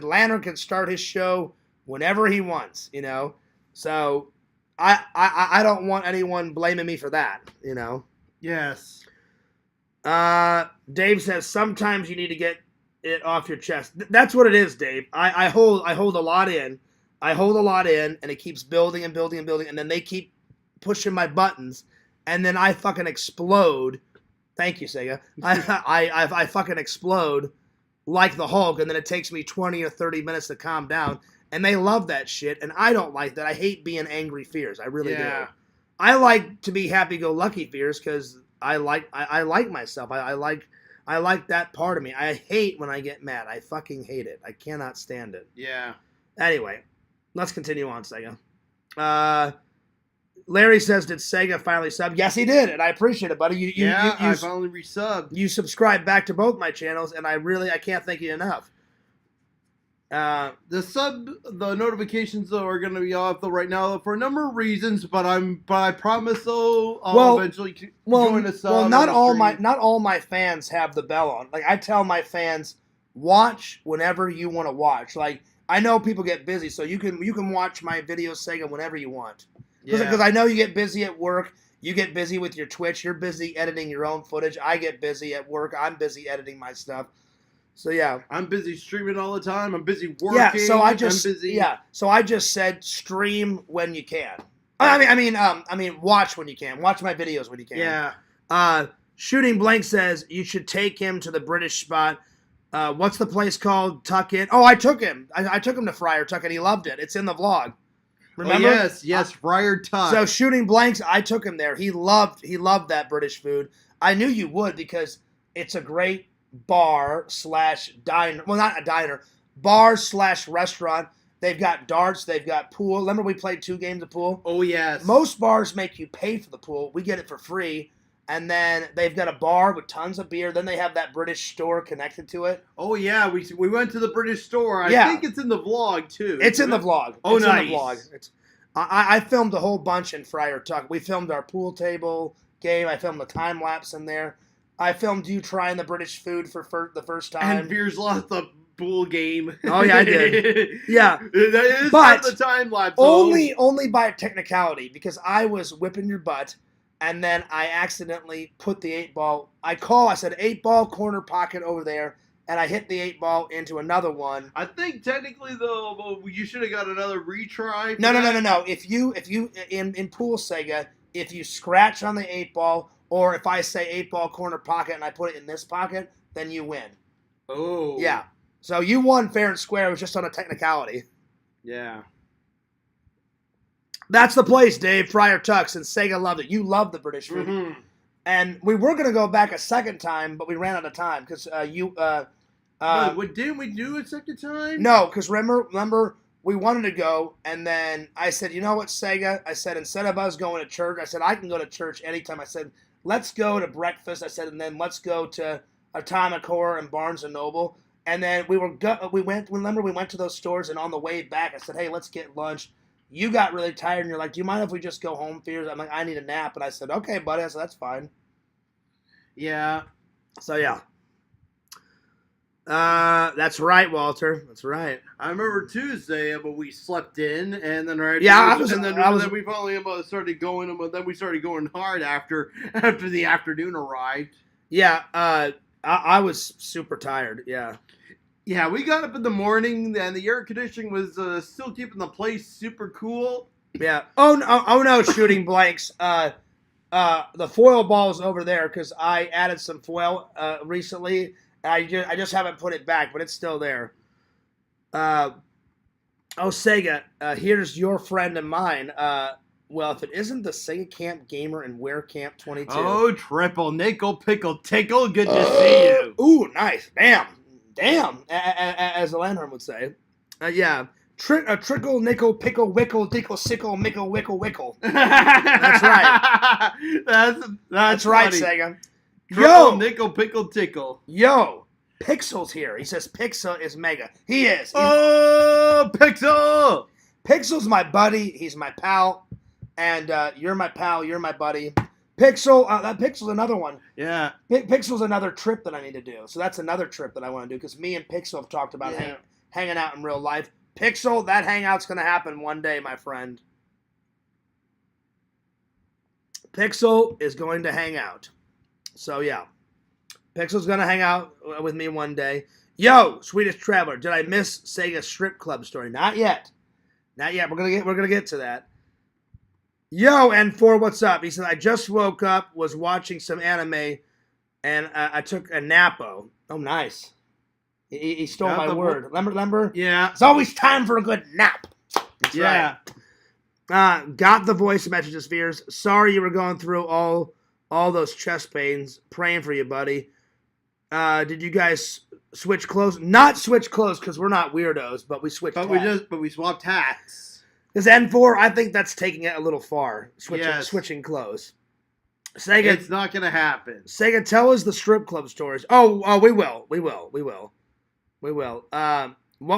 Lantern can start his show whenever he wants, you know. So I don't want anyone blaming me for that, you know. Yes. Dave says sometimes you need to get it off your chest. That's what it is, Dave. I hold a lot in. I hold a lot in, and it keeps building and building and building, and then they keep pushing my buttons, and then I fucking explode. Thank you, Sega. I fucking explode like the Hulk, and then it takes me 20 or 30 minutes to calm down. And they love that shit, and I don't like that. I hate being angry Fears. I really do. I like to be happy-go-lucky Fears because I like myself. I like that part of me. I hate when I get mad. I fucking hate it. I cannot stand it. Yeah. Anyway, let's continue on, Sega. Larry says, did Sega finally sub? Yes, he did, and I appreciate it, buddy. I finally resubbed. You subscribed back to both my channels, and I can't thank you enough. The notifications though are going to be off though right now for a number of reasons, but I promise though I'll eventually join a sub. Well, not all my fans have the bell on. Like I tell my fans, watch whenever you want to watch. Like I know people get busy, so you can watch my videos, Sega, whenever you want. Because I know you get busy at work. You get busy with your Twitch. You're busy editing your own footage. I get busy at work. I'm busy editing my stuff. So yeah, I'm busy streaming all the time. I'm busy working. So I just said stream when you can. I mean watch when you can. Watch my videos when you can. Yeah. Shooting Blank says you should take him to the British spot. What's the place called? Tuck It. Oh, I took him. I took him to Friar Tuck and he loved it. It's in the vlog. Remember? Oh, yes, Friar Tuck. So Shooting Blanks, I took him there. He loved that British food. I knew you would because it's a great bar/diner. Well, not a diner. Bar/restaurant. They've got darts. They've got pool. Remember we played 2 games of pool? Oh, yes. Most bars make you pay for the pool. We get it for free. And then they've got a bar with tons of beer. Then they have that British store connected to it. Oh, yeah. We went to the British store. I think it's in the vlog, too. It's in the vlog. Oh, it's nice. In the vlog. I filmed a whole bunch in Friar Tuck. We filmed our pool table game. I filmed the time lapse in there. I filmed you trying the British food for the first time. And Fears lost the pool game. Oh, yeah, I did. Yeah. That is part of the time lapse. Only by technicality, because I was whipping your butt. And then I accidentally put the 8-ball. I said 8-ball corner pocket over there, and I hit the 8-ball into another one. I think technically though, you should have got another retry. No. If you in pool Sega, if you scratch on the 8-ball, or if I say 8-ball corner pocket and I put it in this pocket, then you win. Oh. Yeah. So you won fair and square. It was just on a technicality. Yeah. That's the place, Dave. Friar Tuck, and Sega loved it. You love the British food. Mm-hmm. And we were going to go back a second time, but we ran out of time because didn't we do a second time? No, because remember, we wanted to go, and then I said, you know what, Sega? I said, instead of us going to church, I said, I can go to church anytime. I said, let's go to breakfast. I said, and then let's go to Atomic Horror and Barnes & Noble. And then we went to those stores, and on the way back, I said, hey, let's get lunch. You got really tired, and you're like, "Do you mind if we just go home, Fears?" I'm like, "I need a nap," and I said, "Okay, buddy." I said, "That's fine." Yeah. So yeah. That's right, Walter. That's right. I remember Tuesday, but we slept in, and then then we finally started going, but then we started going hard after the afternoon arrived. Yeah, I was super tired. Yeah. Yeah, we got up in the morning, and the air conditioning was still keeping the place super cool. Yeah. Oh no, shooting blanks. The foil ball is over there because I added some foil recently. I just haven't put it back, but it's still there. Oh, Sega, here's your friend and mine. Well, if it isn't the SEGACAMPGAMER and WERECAMP 22. Oh, triple nickel pickle tickle. Good to see you. Ooh, nice. Damn. As the Landhorn would say. Yeah. Trickle, nickel, pickle, wickle, dickle, sickle, mickle, wickle, wickle. That's right. That's right, Sega. Triple, nickel, pickle, tickle. Yo, Pixel's here. He says Pixel is mega. He is. Oh, Pixel! Pixel's my buddy. He's my pal. And you're my pal. You're my buddy. Pixel, that Pixel's another one. Yeah. Pixel's another trip that I need to do. So that's another trip that I want to do because me and Pixel have talked about hanging out in real life. Pixel, that hangout's going to happen one day, my friend. Pixel is going to hang out. So, yeah. Pixel's going to hang out with me one day. Yo, Swedish Traveler, did I miss Sega's strip club story? Not yet. Not yet. We're gonna get to that. Yo, N4, what's up? He said, I just woke up, was watching some anime, and I took a napo. Oh, nice. He stole my word. Remember? Yeah. It's always time for a good nap. That's right. Got the voice messages, Fears. Sorry you were going through all those chest pains. Praying for you, buddy. Did you guys switch clothes? Not switch clothes because we're not weirdos, but we switched. But we swapped hats. Because N4, I think that's taking it a little far. Switching clothes. Sega, it's not gonna happen. Sega, tell us the strip club stories. Oh, we will. What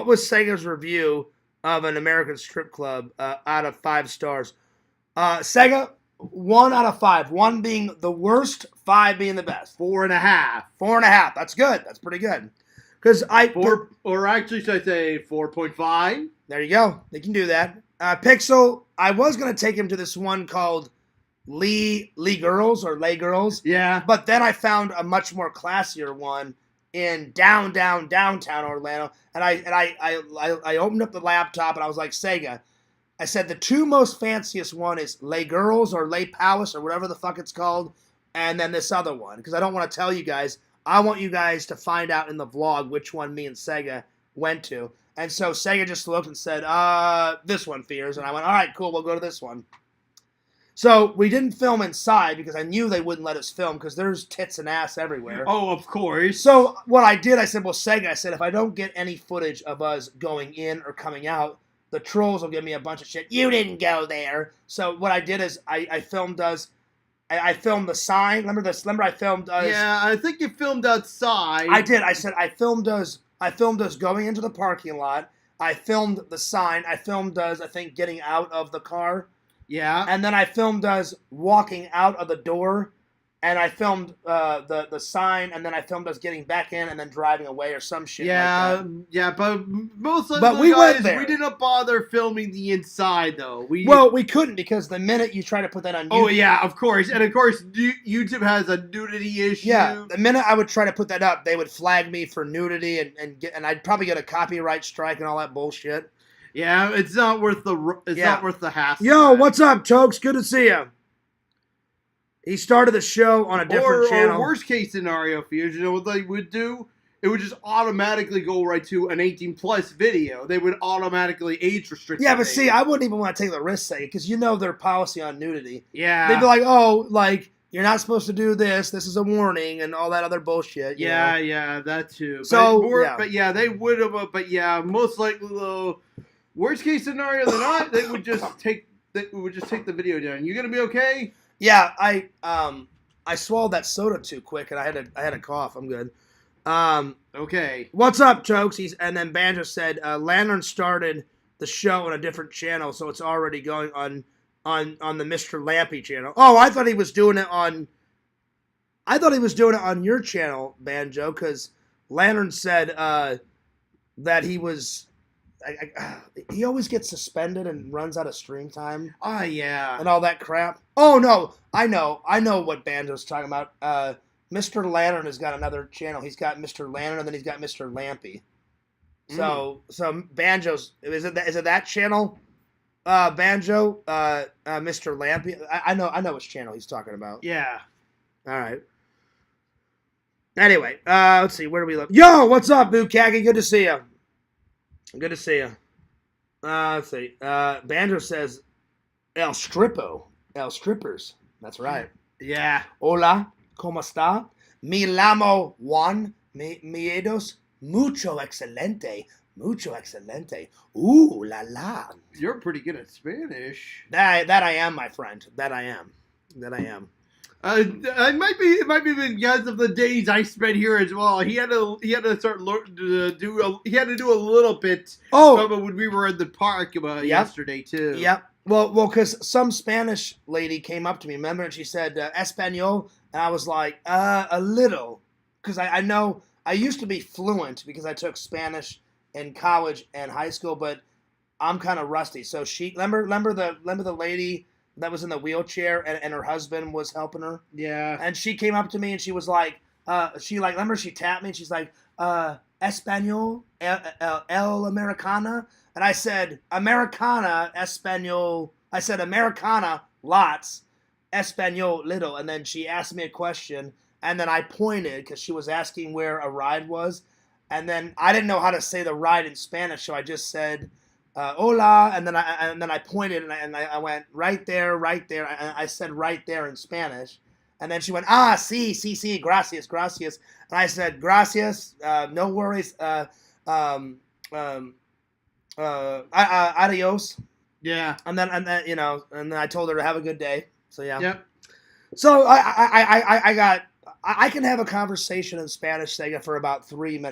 was Sega's review of an American strip club out of 5 stars? Sega, 1 out of 5. 1 being the worst, 5 being the best. 4.5. 4.5. That's good. That's pretty good. Because or actually, should I say 4.5? There you go. They can do that. Pixel, I was gonna take him to this one called Lee Girls or Lay Girls. Yeah. But then I found a much more classier one in downtown Orlando, and I opened up the laptop and I was like, Sega, I said the 2 most fanciest one is Lay Girls or Lay Palace or whatever the fuck it's called, and then this other one because I don't want to tell you guys. I want you guys to find out in the vlog which one me and Sega went to. And so Sega just looked and said, this one, Fears. And I went, all right, cool, we'll go to this one. So we didn't film inside because I knew they wouldn't let us film because there's tits and ass everywhere. Oh, of course. So what I did, I said, well, Sega, I said, if I don't get any footage of us going in or coming out, the trolls will give me a bunch of shit. You didn't go there. So what I did is I filmed us. I filmed the sign. Remember this? Remember I filmed us. Yeah, I think you filmed outside. I did. I said I filmed us going into the parking lot. I filmed the sign. I filmed us, I think, getting out of the car. Yeah. And then I filmed us walking out of the door. And I filmed the sign. And then I filmed us getting back in and then driving away or some shit like that. Yeah, but most of we went there. We didn't bother filming the inside, though. We couldn't because the minute you try to put that on YouTube. Oh, yeah, of course. And, of course, YouTube has a nudity issue. Yeah, the minute I would try to put that up, they would flag me for nudity and I'd probably get a copyright strike and all that bullshit. Yeah, it's not worth the hassle. Yo, what's up, Tokes? Good to see you. He started the show on a different channel. Or worst case scenario, Fears, you know what they would do? It would just automatically go right to an 18+ video. They would automatically age restrict. Yeah, but see, I wouldn't even want to take the risk, because you know their policy on nudity. Yeah. They'd be like, oh, like, you're not supposed to do this. This is a warning and all that other bullshit. Yeah, you know? Yeah, that too. So, But yeah, they would have. But yeah, most likely though, worst case scenario than not, they would just take the video down. You gonna be okay? Yeah, I swallowed that soda too quick and I had a cough. I'm good. Okay. What's up, Tokes? And then Banjo said, Lantern started the show on a different channel, so it's already going on the Mr. Lampy channel. Oh, I thought he was doing it on your channel, Banjo, because Lantern said that he was. He always gets suspended and runs out of stream time. Oh yeah, and all that crap. Oh no, I know what Banjo's talking about. Mr. Lantern has got another channel. He's got Mr. Lantern, and then he's got Mr. Lampy. So Banjo's is it that channel? Banjo, Mr. Lampy. I know which channel he's talking about. Yeah. All right. Anyway, let's see. Where do we live? Yo, what's up, Bukaki? Good to see you. Good to see you. Let's see. Banjo says, El Strippers. That's right. Yeah. Hola, ¿cómo está? Mi llamo Juan Miedos. Mucho excelente. Ooh la la. You're pretty good at Spanish. That I am, my friend. That I am. It might be because of the days I spent here as well. He had to do a little bit. When we were in the park yesterday too. Yep. Well, because some Spanish lady came up to me, remember, and she said Espanol, and I was like, a little, because I know I used to be fluent because I took Spanish in college and high school, but I'm kind of rusty. So she remember the lady that was in the wheelchair and her husband was helping her. Yeah. And she came up to me and she was like, remember she tapped me and she's like, Espanol, el Americana. And I said, Americana, Espanol. I said, Americana, lots, Espanol, little. And then she asked me a question and then I pointed because she was asking where a ride was. And then I didn't know how to say the ride in Spanish. So I just said, hola, and then I pointed and I went right there. I said right there in Spanish, and then she went sí, gracias, and I said gracias, no worries, adios. Yeah, and then and then I told her to have a good day. So yeah. Yep. So I can have a conversation in Spanish, Sega, for about 3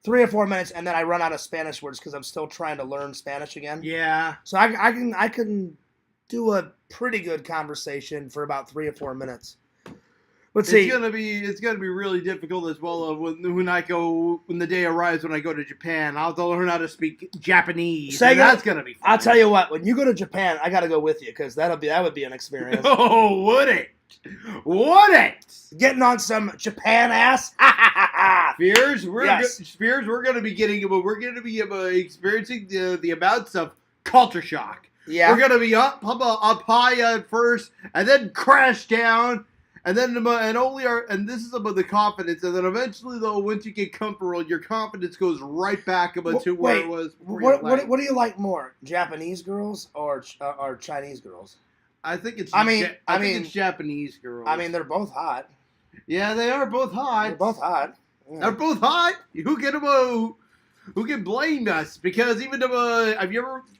or 4 minutes, and then I run out of Spanish words because I'm still trying to learn Spanish again. Yeah. So I can do a pretty good conversation for about 3 or 4 minutes. Let's see. It's gonna be really difficult as well when the day arrives when I go to Japan. I'll have to learn how to speak Japanese. Sega, that's gonna be fun. I'll tell you what, when you go to Japan, I gotta go with you because that would be an experience. Oh, would it? Getting on some Japan ass. Spears, we're gonna be experiencing the amounts of culture shock. Yeah. We're gonna be up high at first, and then crash down, and then this is about the confidence, and then eventually though, once you get comfortable, your confidence goes right back to where it was. What do you like more, Japanese girls or Chinese girls? I think it's. I think it's Japanese girls. I mean, they're both hot. Yeah, they are both hot. They're both hot. Yeah. They're both hot. Who can blame us? Because even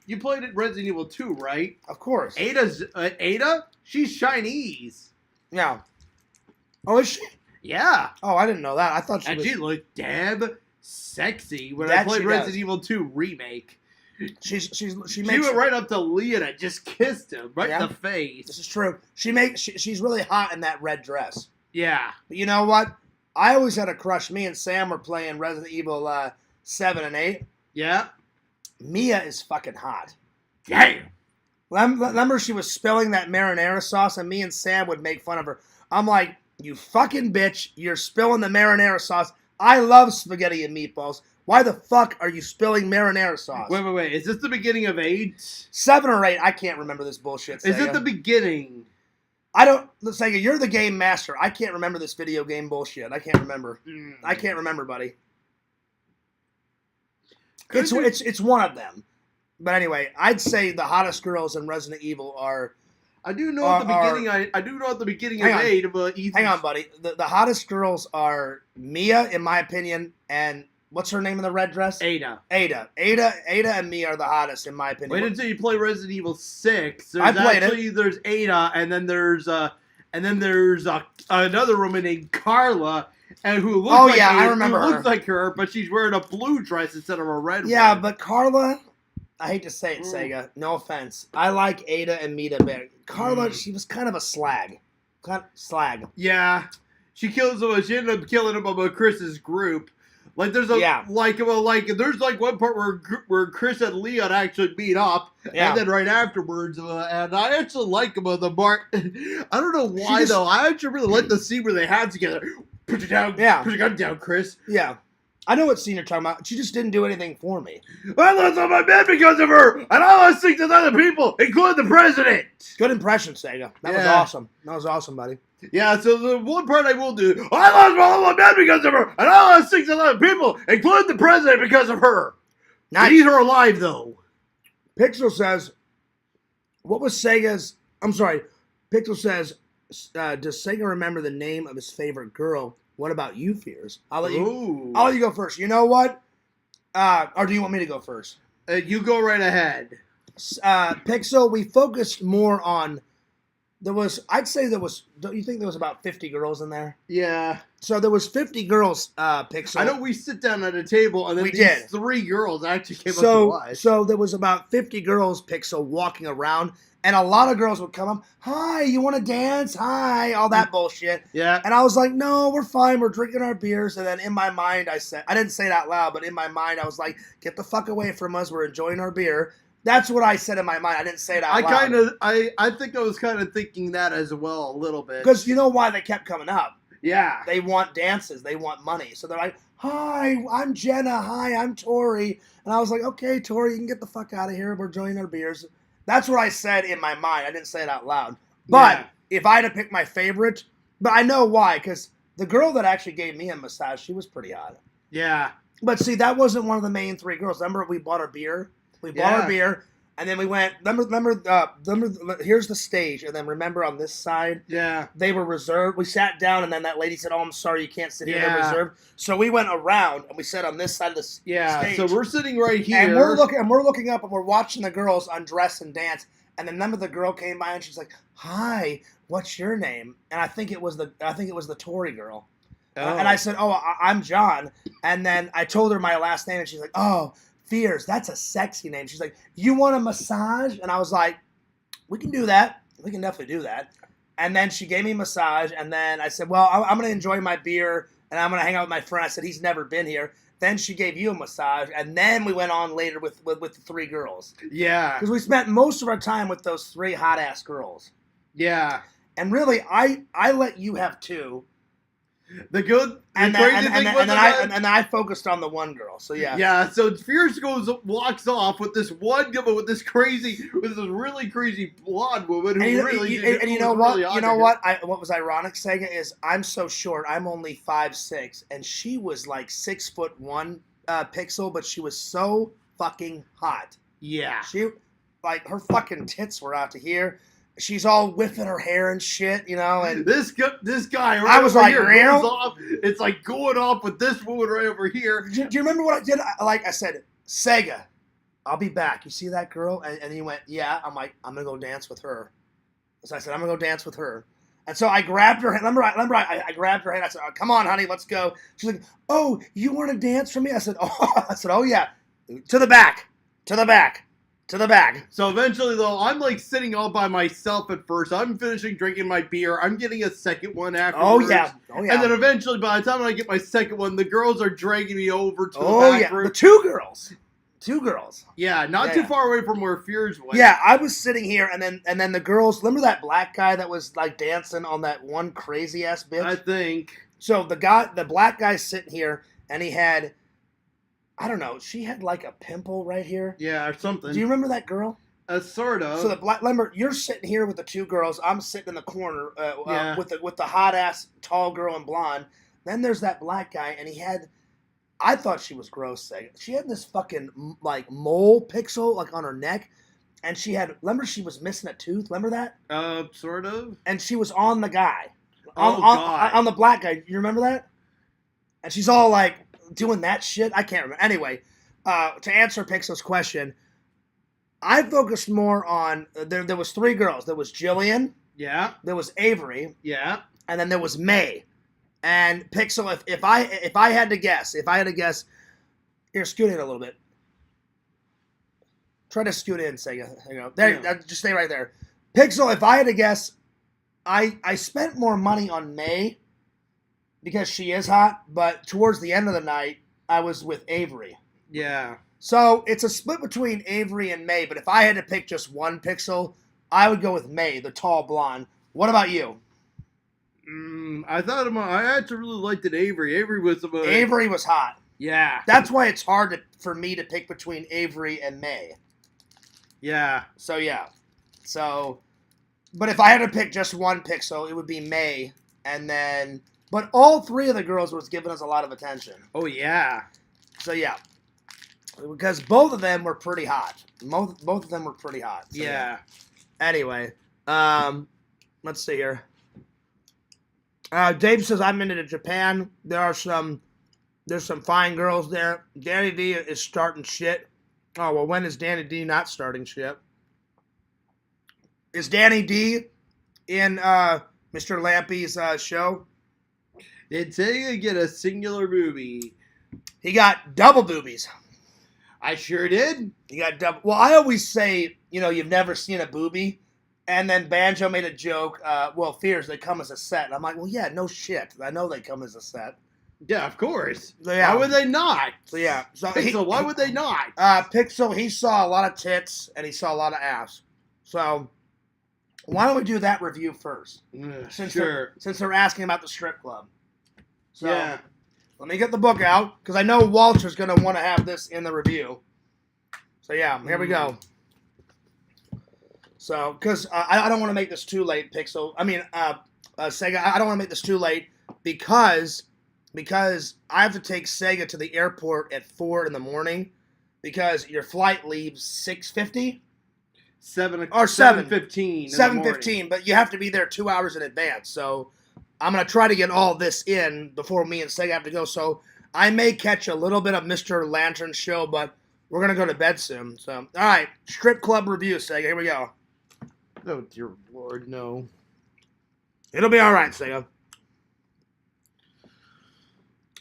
you played it Resident Evil 2, right? Of course. Ada, she's Chinese. Yeah. Oh, is she? Yeah. Oh, I didn't know that. I thought she looked damn sexy when I played Resident Evil 2 remake. She went right up to Leon and just kissed him right in the face. This is true. She's really hot in that red dress. Yeah. But you know what? I always had a crush. Me and Sam were playing Resident Evil 7 and 8. Yeah. Mia is fucking hot. Damn. Remember she was spilling that marinara sauce and me and Sam would make fun of her. I'm like, you fucking bitch, you're spilling the marinara sauce. I love spaghetti and meatballs. Why the fuck are you spilling marinara sauce? Wait. Is this the beginning of 8? 7 or 8. I can't remember this bullshit, Sega. Is it the beginning? Sega, you're the game master. I can't remember this video game bullshit. I can't remember. I can't remember, buddy. It's one of them. But anyway, I'd say the hottest girls in Resident Evil are... I do know at the beginning of 8. But hang on, buddy. The hottest girls are Mia, in my opinion, and... What's her name in the red dress? Ada and me are the hottest in my opinion. Wait until you play Resident Evil 6. There's Ada, and then there's another woman named Carla, and who looks looks like her, but she's wearing a blue dress instead of a red one. Yeah, but Carla, I hate to say it, Sega. No offense. I like Ada and Mita better. Carla, she was kind of a slag. Slag. Yeah. She kills him. She ended up killing him with Chris's group. Like there's there's like one part where Chris and Leon actually meet up, and then right afterwards, and I actually like him the Mark. I don't know why though. I actually really like the scene where they have together. Put your down. Yeah. Put your gun down, Chris. Yeah. I know what scene you're talking about. She just didn't do anything for me. I lost all my men because of her, and I lost 6 other people, including the president. Good impression, Sega. That was awesome. That was awesome, buddy. Yeah, so the one part I will do, I lost all my men because of her, and I lost 6 other people, including the president because of her. Nice. These are alive, though. Pixel says, what was Sega's... I'm sorry. Pixel says, does Sega remember the name of his favorite girl? What about you, Fears? I'll let you go first. You know what? Or do you want me to go first? You go right ahead. Pixel, we focused more on... I'd say don't you think there was about 50 girls in there? Yeah. So there was 50 girls, Pixel. I know we sit down at a table and then these 3 girls actually came up to watch. So there was about 50 girls, Pixel, walking around. And a lot of girls would come up, hi, you want to dance? Hi, all that bullshit. Yeah. And I was like, no, we're fine. We're drinking our beers. And then in my mind, I didn't say it out loud, but in my mind, I was like, get the fuck away from us. We're enjoying our beer. That's what I said in my mind. I didn't say it out loud. I think I was kind of thinking that as well a little bit. Because you know why they kept coming up? Yeah. They want dances. They want money. So they're like, hi, I'm Jenna. Hi, I'm Tori. And I was like, okay, Tori, you can get the fuck out of here. We're enjoying our beers. That's what I said in my mind. I didn't say it out loud. But if I had to pick my favorite, but I know why, because the girl that actually gave me a massage, she was pretty hot. Yeah. But see, that wasn't one of the main 3 girls. Remember, we bought our beer. We bought our beer, and then we went. Remember. Here's the stage, and then remember on this side. Yeah. They were reserved. We sat down, and then that lady said, "Oh, I'm sorry, you can't sit here. They're reserved." So we went around, and we sat on this side of the stage. Yeah. So we're sitting right here, and we're looking up, and we're watching the girls undress and dance. And then remember the girl came by, and she's like, "Hi, what's your name?" And I think it was the Tory girl. Oh. And I said, "Oh, I'm John." And then I told her my last name, and she's like, "Oh, Fears, that's a sexy name." She's like, "You want a massage?" And I was like, "We can do that. We can definitely do that." And then she gave me a massage, and then I said, "Well, I'm going to enjoy my beer, and I'm going to hang out with my friend." I said, "He's never been here." Then she gave you a massage, and then we went on later with the 3 girls. Yeah. Because we spent most of our time with those 3 hot-ass girls. Yeah. And really, I let you have 2. The good, and then I focused on the one girl. So yeah. Yeah. So Fierce walks off with this one girl with this really crazy blonde woman who you know what? You know what? What was ironic, Sega, is I'm so short. I'm only 5'6", and she was like 6'1", Pixel, but she was so fucking hot. Yeah. She, like, her fucking tits were out to here. She's all whipping her hair and shit, you know. And this guy right I was over like, here goes off. It's like going off with this woman right over here. Do you remember what I did? I said, Sega, I'll be back. You see that girl? And he went, yeah. I'm like, I'm going to go dance with her. So I said, I'm going to go dance with her. And so I grabbed her hand. Remember I grabbed her hand. I said, oh, come on, honey, let's go. She's like, oh, you want to dance for me? I said, oh yeah. To the back. To the back. To the back. So eventually, though, I'm like sitting all by myself at first. I'm finishing drinking my beer. I'm getting a second one afterwards. Oh yeah. And then eventually, by the time I get my second one, the girls are dragging me over to the back room. The 2 girls. 2 girls. Yeah, not too far away from where Fears went. Yeah, I was sitting here, and then the girls. Remember that black guy that was like dancing on that one crazy ass bitch? I think. So the black guy's sitting here, and he had. I don't know. She had like a pimple right here. Yeah, or something. Do you remember that girl? Sort of. So remember, you're sitting here with the 2 girls. I'm sitting in the corner with the hot ass tall girl and blonde. Then there's that black guy, and he had. I thought she was gross. She had this fucking like mole Pixel like on her neck, and she had. Remember, she was missing a tooth. Remember that? Sort of. And she was on the guy. God. On the black guy. You remember that? And she's all like. Doing that shit? I can't remember. Anyway, to answer Pixel's question, I focused more on there was 3 girls. There was Jillian. Yeah. There was Avery. Yeah. And then there was May. And Pixel, if I had to guess, here, scoot in a little bit. Try to scoot in, Sega. There, just stay right there. Pixel, if I had to guess, I spent more money on May because she is hot, but towards the end of the night, I was with Avery. Yeah. So it's a split between Avery and May, but if I had to pick just one Pixel, I would go with May, the tall blonde. What about you? I actually really liked it. Avery was hot. Yeah. That's why it's hard for me to pick between Avery and May. Yeah. So, yeah. But if I had to pick just one Pixel, it would be May. And then, but all three of the girls was giving us a lot of attention. Oh, yeah. So, yeah. Because both of them were pretty hot. Both of them were pretty hot. So, yeah. Anyway, let's see here. Dave says, I'm into Japan. There's some fine girls there. Danny D is starting shit. Oh, well, when is Danny D not starting shit? Is Danny D in Mr. Lampy's show? Did Sega get a singular booby? He got double boobies. I sure did. He got double. Well, I always say, you've never seen a boobie. And then Banjo made a joke, Fears, they come as a set. And I'm like, well, yeah, no shit. I know they come as a set. Yeah, of course. So, yeah. Why would they not? So, yeah. So Pixel, why would they not? Pixel, he saw a lot of tits and he saw a lot of ass. So, why don't we do that review first? Since they're asking about the strip club. So, yeah. Let me get the book out, because I know Walter's going to want to have this in the review. So, yeah, here we go. So, because I don't want to make this too late, Pixel. I mean, Sega, I don't want to make this too late because I have to take Sega to the airport at 4 in the morning because your flight leaves 6:50? 7:15. 7:15, but you have to be there 2 hours in advance. So, I'm going to try to get all this in before me and Sega have to go. So, I may catch a little bit of Mr. Lantern's show, but we're going to go to bed soon. So, all right, strip club review, Sega. Here we go. Oh, dear Lord, no. It'll be all right, Sega.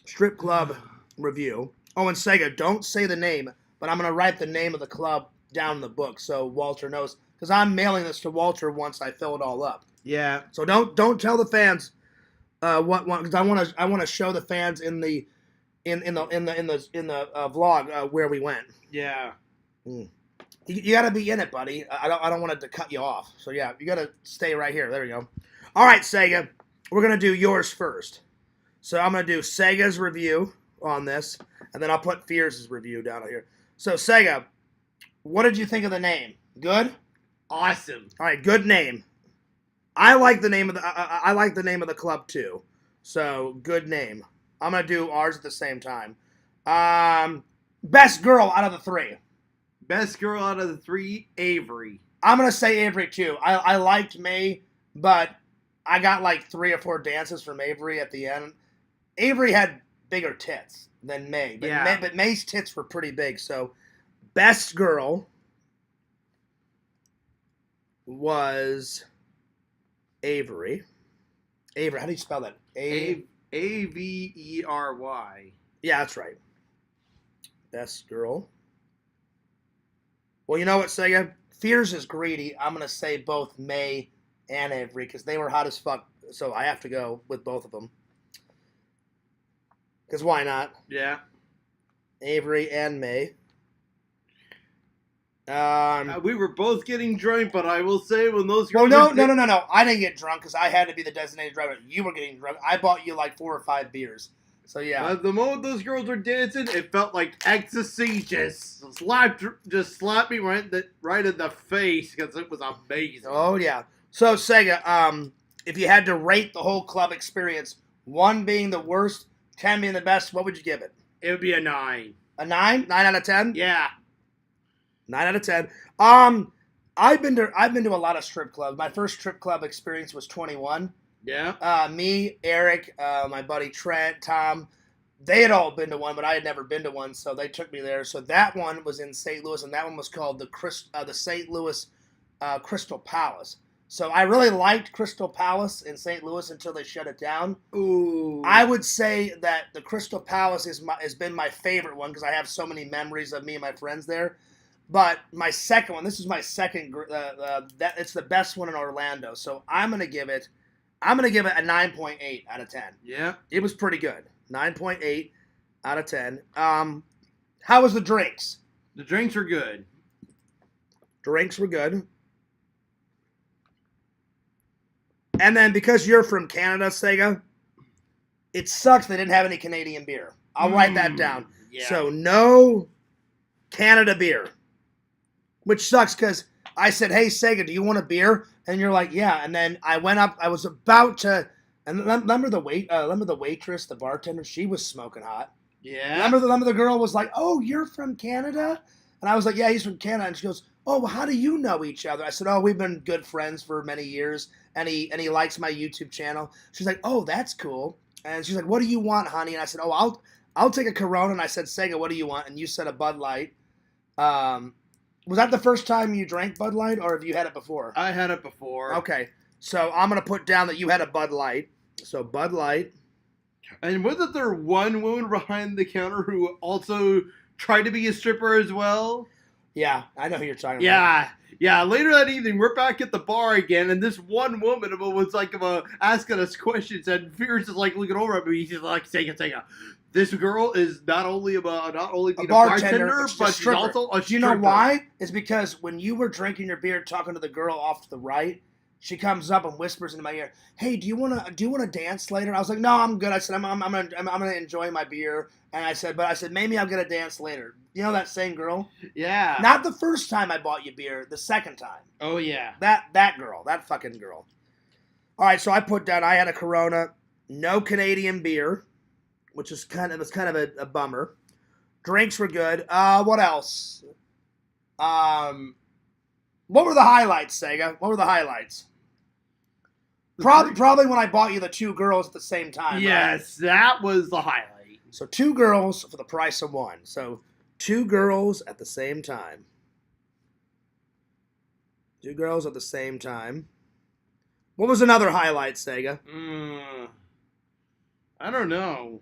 Strip club review. Oh, and Sega, don't say the name, but I'm going to write the name of the club down in the book so Walter knows. Because I'm mailing this to Walter once I fill it all up. Yeah. So don't tell the fans because I want to show the fans in the vlog where we went. Yeah. You got to be in it, buddy. I don't want it to cut you off. So yeah, you got to stay right here. There we go. All right, Sega, we're gonna do yours first. So I'm gonna do Sega's review on this, and then I'll put Fears' review down here. So Sega, what did you think of the name? Good. Awesome. All right, good name. I like the name of I like the name of the club too. So good name. I'm gonna do ours at the same time. Best girl out of the three. Best girl out of the three, Avery. I'm gonna say Avery too. I liked May, but I got like 3 or 4 dances from Avery at the end. Avery had bigger tits than May, but May's tits were pretty big. So best girl was Avery. Avery, how do you spell that? Avery. Yeah, that's right. Best girl. Well, you know what, Sega? Fears is greedy. I'm going to say both May and Avery because they were hot as fuck. So I have to go with both of them. Because why not? Yeah. Avery and May. We were both getting drunk, but I will say when those girls... Well, no. I didn't get drunk because I had to be the designated driver. You were getting drunk. I bought you like 4 or 5 beers. So, yeah. The moment those girls were dancing, it felt like ecstasy just slapped me right in the face because it was amazing. Oh, yeah. So, Sega, if you had to rate the whole club experience, 1 being the worst, 10 being the best, what would you give it? It would be a 9. A 9? 9 out of 10? Yeah. 9 out of 10. I've been to a lot of strip clubs. My first strip club experience was 21. Yeah. Me, Eric, my buddy Trent, Tom, they had all been to one, but I had never been to one, so they took me there. So that one was in St. Louis, and that one was called the St. Louis Crystal Palace. So I really liked Crystal Palace in St. Louis until they shut it down. Ooh. I would say that the Crystal Palace has been my favorite one because I have so many memories of me and my friends there. But my second one, this is my second. It's the best one in Orlando, so I'm gonna give it a 9.8 out of 10. Yeah, it was pretty good. 9.8 out of 10. How was the drinks? The drinks were good. Drinks were good. And then because you're from Canada, Sega, it sucks they didn't have any Canadian beer. I'll write that down. Yeah. So no Canada beer. Which sucks because I said, hey, Sega, do you want a beer? And you're like, yeah. And then I went up. I was about to. And remember the waitress, the bartender? She was smoking hot. Yeah. Remember the girl was like, oh, you're from Canada? And I was like, yeah, he's from Canada. And she goes, oh, well, how do you know each other? I said, oh, we've been good friends for many years. And he likes my YouTube channel. She's like, oh, that's cool. And she's like, what do you want, honey? And I said, oh, I'll take a Corona. And I said, Sega, what do you want? And you said a Bud Light. Was that the first time you drank Bud Light, or have you had it before? I had it before. Okay. So I'm going to put down that you had a Bud Light. So Bud Light. And wasn't there one woman behind the counter who also tried to be a stripper as well? Yeah, I know who you're talking about. Yeah. Later that evening, we're back at the bar again, and this one woman was like asking us questions, and Fierce is like looking over at me. She's like, Sega. This girl is not only being a bartender, but she's also a stripper. Do you know why? It's because when you were drinking your beer, talking to the girl off to the right, she comes up and whispers into my ear, "Hey, do you want to dance later?" I was like, "No, I'm good." I said, "I'm gonna enjoy my beer." And I said, maybe I'm gonna dance later. You know that same girl? Yeah. Not the first time I bought you beer, the second time. Oh yeah. That girl, that fucking girl. All right, so I put down. I had a Corona, no Canadian beer, which is kind of a bummer. Drinks were good. What else? What were the highlights, Sega? What were the highlights? Probably when I bought you the two girls at the same time. Yes, right? That was the highlight. So 2 girls for the price of 1. So 2 girls at the same time. 2 girls at the same time. What was another highlight, Sega? I don't know.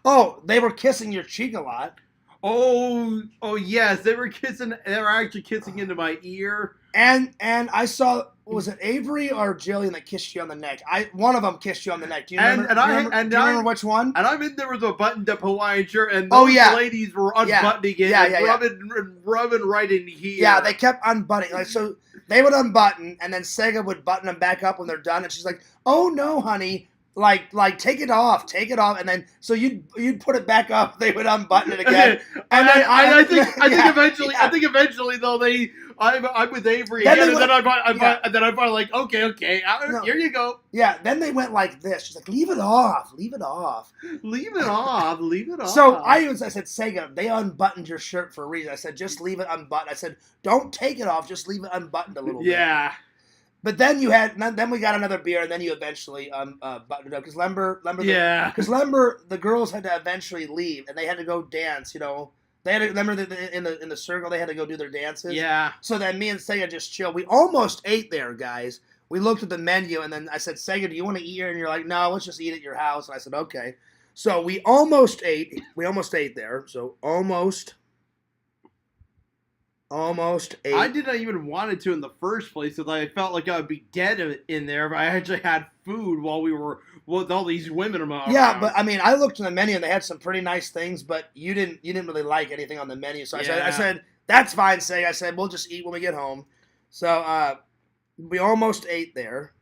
Oh, they were kissing your cheek a lot. Oh yes, they were kissing. They were actually kissing into my ear. And I saw, was it Avery or Jillian that kissed you on the neck? One of them kissed you on the neck. Do you remember? Do you remember which one? And I'm in there with a buttoned-up Hawaiian shirt, and those ladies were unbuttoning it, and rubbing right in here. Yeah, they kept unbuttoning. Like, so they would unbutton, and then Sega would button them back up when they're done, and she's like, "Oh no, honey." Like take it off, and then so you'd put it back up. They would unbutton it again, and then I think eventually though I'm with Avery again, and then I'm like okay, here you go. Yeah, then they went like this. She's like, leave it off. So I said, Sega, they unbuttoned your shirt for a reason. I said, just leave it unbuttoned. I said, don't take it off, just leave it unbuttoned a little bit. Yeah. But then then we got another beer, and then you eventually buttoned it up. Because remember the girls had to eventually leave, and they had to go dance. You know, they had to remember in the circle they had to go do their dances. Yeah. So then me and Sega just chilled. We almost ate there, guys. We looked at the menu, and then I said, Sega, do you want to eat here? And you're like, no, let's just eat at your house. And I said, okay. So we almost ate. We almost ate there. So almost ate. I did not even wanted to in the first place because I felt like I would be dead in there if I actually had food while we were with all these women around. Yeah, but I mean, I looked at the menu and they had some pretty nice things, but you didn't really like anything on the menu. So I said, that's fine, Sega. I said, we'll just eat when we get home. So we almost ate there.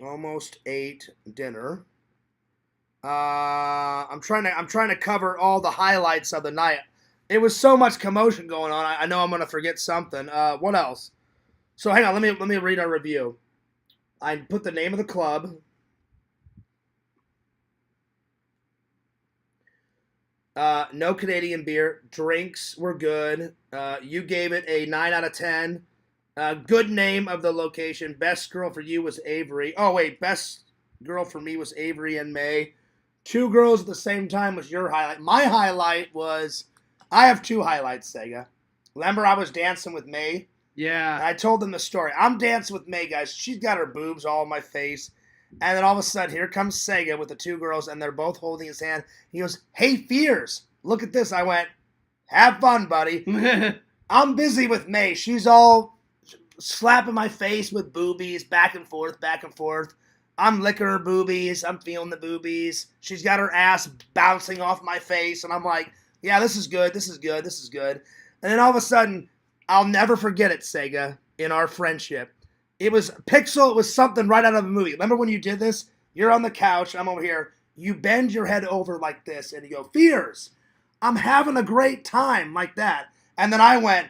Almost ate dinner. I'm trying to cover all the highlights of the night. It was so much commotion going on. I know I'm gonna forget something. What else? So hang on. Let me read our review. I put the name of the club. No Canadian beer. Drinks were good. You gave it a 9 out of 10. Good name of the location. Best girl for you was Avery. Oh wait, best girl for me was Avery and May. 2 girls at the same time was your highlight. My highlight was. I have 2 highlights, Sega. Remember I was dancing with May? Yeah. And I told them the story. I'm dancing with May, guys. She's got her boobs all in my face. And then all of a sudden, here comes Sega with the 2 girls, and they're both holding his hand. He goes, hey, Fears, look at this. I went, Have fun, buddy. I'm busy with May. She's all slapping my face with boobies, back and forth, back and forth. I'm licking her boobies. I'm feeling the boobies. She's got her ass bouncing off my face, and I'm like, yeah, this is good, this is good, this is good. And then all of a sudden, I'll never forget it, Sega, in our friendship. It was Pixel, it was something right out of a movie. Remember when you did this? You're on the couch, I'm over here. You bend your head over like this, and you go, Fears, I'm having a great time, like that. And then I went,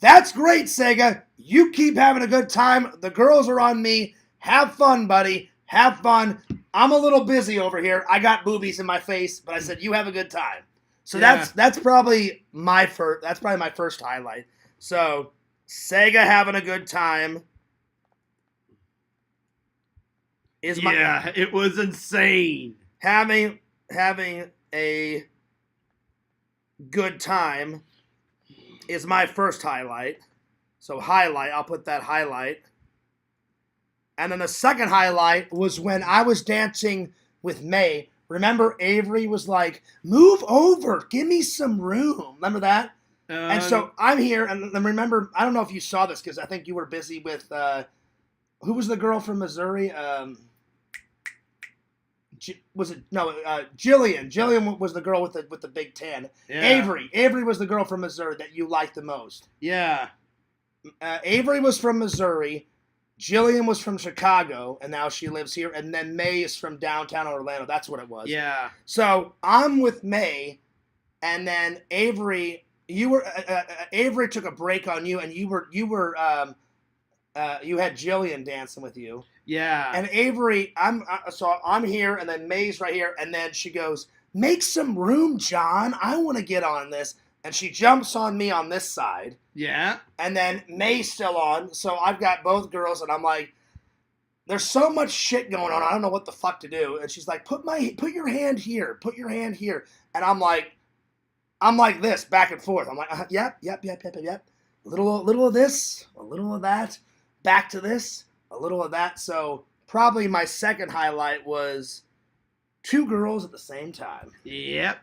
that's great, Sega. You keep having a good time. The girls are on me. Have fun, buddy. Have fun. I'm a little busy over here. I got boobies in my face, but I said you have a good time. So that's probably my first highlight. So Sega having a good time is it was insane. Having a good time is my first highlight. So highlight, I'll put that highlight. And then the second highlight was when I was dancing with May. Remember, Avery was like, move over, give me some room. Remember that? And so I'm here, and remember, I don't know if you saw this, because I think you were busy with, who was the girl from Missouri? Jillian. Jillian was the girl with the big tan. Yeah. Avery was the girl from Missouri that you liked the most. Yeah. Avery was from Missouri. Jillian was from Chicago, and now she lives here. And then May is from downtown Orlando. That's what it was. Yeah. So I'm with May, and then Avery. Avery took a break on you, and you had Jillian dancing with you. Yeah. And Avery, I'm here, and then May's right here, and then she goes, make some room, John. I want to get on this. And she jumps on me on this side. Yeah. And then May's still on, so I've got both girls, and I'm like, there's so much shit going on, I don't know what the fuck to do. And she's like, put your hand here, put your hand here. And I'm like this, back and forth. I'm like, yep. A little of this, a little of that, back to this, a little of that. So probably my second highlight was two girls at the same time. Yep.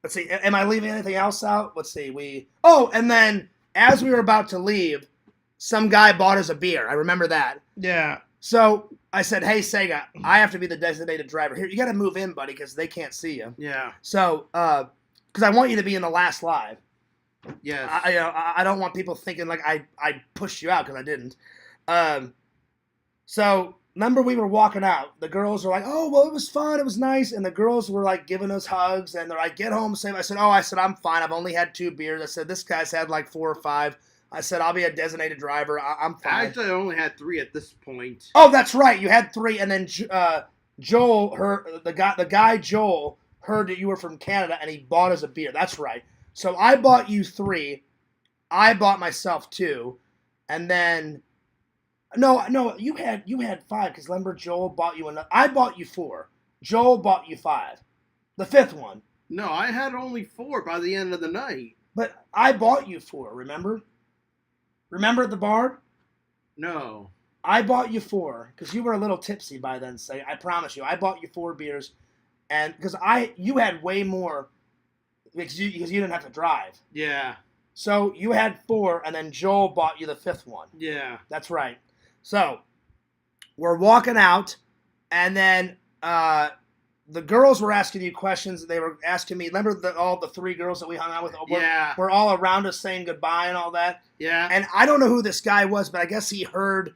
Let's see, am I leaving anything else out? Let's see, and then as we were about to leave, some guy bought us a beer. I remember that. Yeah. So I said, hey, Sega, I have to be the designated driver. Here, you got to move in, buddy, because they can't see you. Yeah. So, because I want you to be in the last live. Yes. I don't want people thinking like I pushed you out, because I didn't. So remember, we were walking out. The girls were like, oh, well, it was fun. It was nice. And the girls were like giving us hugs. And they're like, get home safe. I said, I'm fine. I've only had 2 beers. I said, this guy's had like 4 or 5. I said, I'll be a designated driver. I'm fine. Actually, I only had 3 at this point. Oh, that's right. You had 3. And then Joel, the guy Joel, heard that you were from Canada, and he bought us a beer. That's right. So I bought you 3. I bought myself 2. And then... No, you had 5, because remember Joel bought you another. I bought you 4. Joel bought you 5. The 5th one. No, I had only 4 by the end of the night. But I bought you 4, remember? Remember at the bar? No. I bought you 4, because you were a little tipsy by then, I promise you. I bought you 4 beers, and because you had way more, because you didn't have to drive. Yeah. So you had 4, and then Joel bought you the 5th one. Yeah. That's right. So, we're walking out, and then the girls were asking you questions. They were asking me, remember all the 3 girls that we hung out with? Were all around us saying goodbye and all that? Yeah. And I don't know who this guy was, but I guess he heard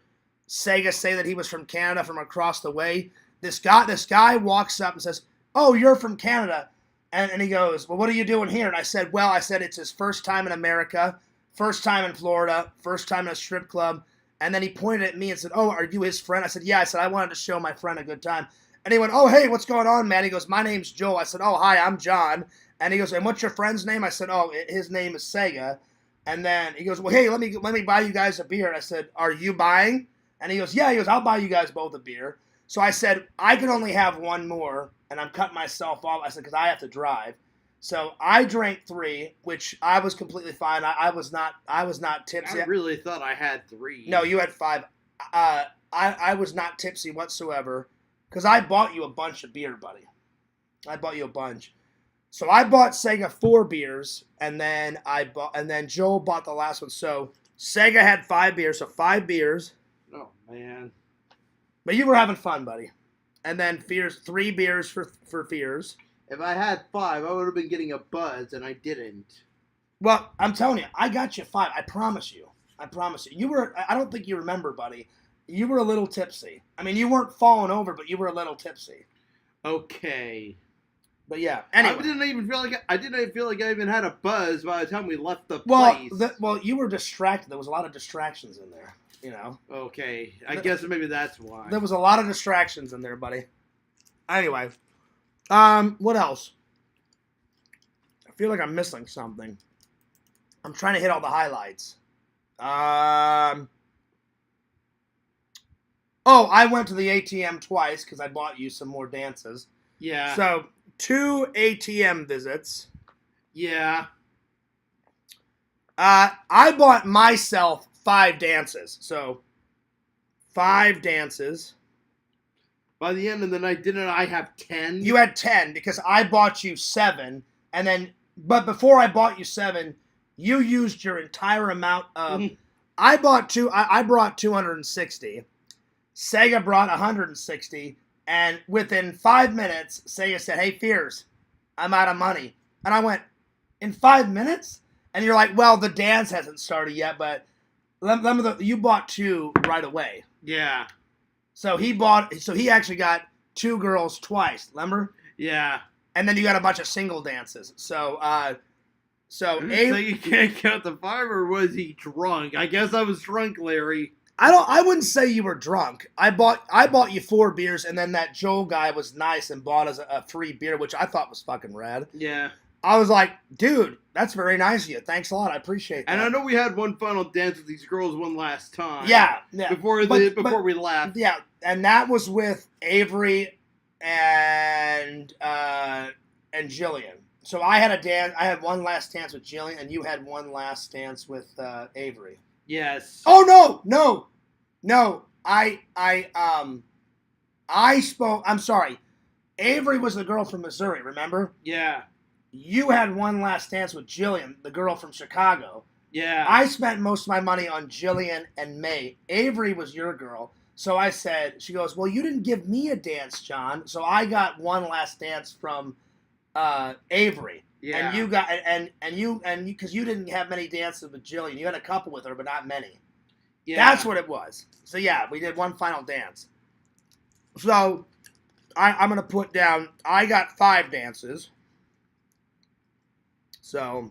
Sega say that he was from Canada, from across the way. This guy walks up and says, oh, you're from Canada. And he goes, well, what are you doing here? And I said, it's his first time in America, first time in Florida, first time in a strip club. And then he pointed at me and said, oh, are you his friend? I said, yeah. I said, I wanted to show my friend a good time. And he went, oh, hey, what's going on, man? He goes, my name's Joel. I said, oh, hi, I'm John. And he goes, and what's your friend's name? I said, oh, his name is Sega. And then he goes, well, hey, let me buy you guys a beer. And I said, are you buying? And he goes, yeah. He goes, I'll buy you guys both a beer. So I said, I can only have 1 more, and I'm cutting myself off. I said, because I have to drive. So I drank 3, which I was completely fine. I was not tipsy. I really thought I had 3. No, you had 5. I was not tipsy whatsoever because I bought you a bunch of beer, buddy. I bought you a bunch. So I bought Sega 4 beers, and then Joel bought the last one. So Sega had 5 beers, so 5 beers. Oh man! But you were having fun, buddy. And then 3 beers for Fears. If I had 5, I would have been getting a buzz, and I didn't. Well, I'm telling you, I got you 5. I promise you. I promise you. You were. I don't think you remember, buddy. You were a little tipsy. I mean, you weren't falling over, but you were a little tipsy. Okay. But yeah. Anyway. I didn't even feel like I even had a buzz by the time we left the place. Well, you were distracted. There was a lot of distractions in there. You know. Okay. I guess maybe that's why. There was a lot of distractions in there, buddy. Anyway. What else? I feel like I'm missing something. I'm trying to hit all the highlights. Oh, I went to the ATM twice because I bought you some more dances. Yeah. So, 2 ATM visits. Yeah. I bought myself 5 dances. So, 5 dances. By the end of the night, didn't I have 10? You had 10 because I bought you 7. And then, but before I bought you 7, you used your entire amount of... I brought 260. Sega brought 160. And within 5 minutes, Sega said, "Hey, Fears, I'm out of money." And I went, "In 5 minutes?" And you're like, "Well, the dance hasn't started yet, but you bought 2 right away." Yeah. So he actually got 2 girls twice, remember? Yeah. And then you got a bunch of single dances. So you can't count the 5, or was he drunk? I guess I was drunk, Larry. I wouldn't say you were drunk. I bought you 4 beers, and then that Joel guy was nice and bought us a free beer, which I thought was fucking rad. Yeah. I was like, dude, that's very nice of you. Thanks a lot. I appreciate that. And I know we had one final dance with these girls one last time. Yeah. Before we left. Yeah, and that was with Avery and Jillian. So I had one last dance with Jillian, and you had one last dance with Avery. Yes. Oh no! I'm sorry. Avery was the girl from Missouri, remember? Yeah. You had one last dance with Jillian, the girl from Chicago. Yeah. I spent most of my money on Jillian and May. Avery was your girl. So I said, she goes, "Well, you didn't give me a dance, John." So I got one last dance from Avery. Yeah. And you got because you didn't have many dances with Jillian. You had a couple with her, but not many. Yeah. That's what it was. So yeah, we did one final dance. So I'm gonna put down. I got 5 dances. So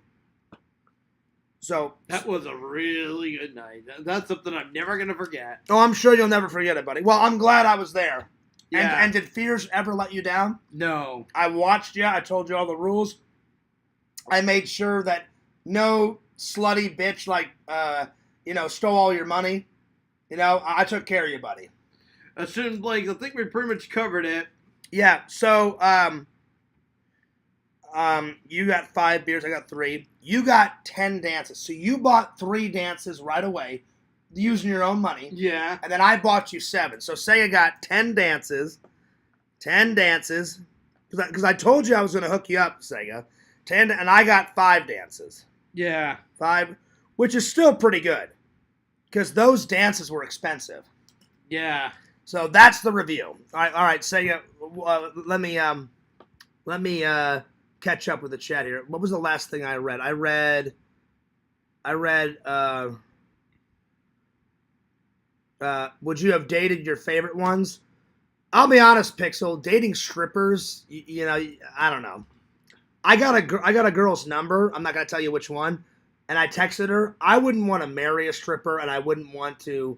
that was a really good night. That's something I'm never gonna forget. Oh, I'm sure you'll never forget it, buddy. Well, I'm glad I was there. Yeah. And did Fears ever let you down? No. I watched you. I told you all the rules. I made sure that no slutty bitch stole all your money. I took care of you, buddy. I think we pretty much covered it. Yeah. So you got 5 beers. I got 3. You got 10 dances. So you bought 3 dances right away, using your own money. Yeah. And then I bought you 7. So Sega got 10 dances. 10 dances. Because I told you I was going to hook you up, Sega. 10, and I got 5 dances. Yeah. 5, which is still pretty good. Because those dances were expensive. Yeah. So that's the review. All right, Sega, let me catch up with the chat here. What was the last thing I read? I read would you have dated your favorite ones? I'll be honest, Pixel, dating strippers, I don't know. I got a girl's number. I'm not going to tell you which one. And I texted her. I wouldn't want to marry a stripper, and I wouldn't want to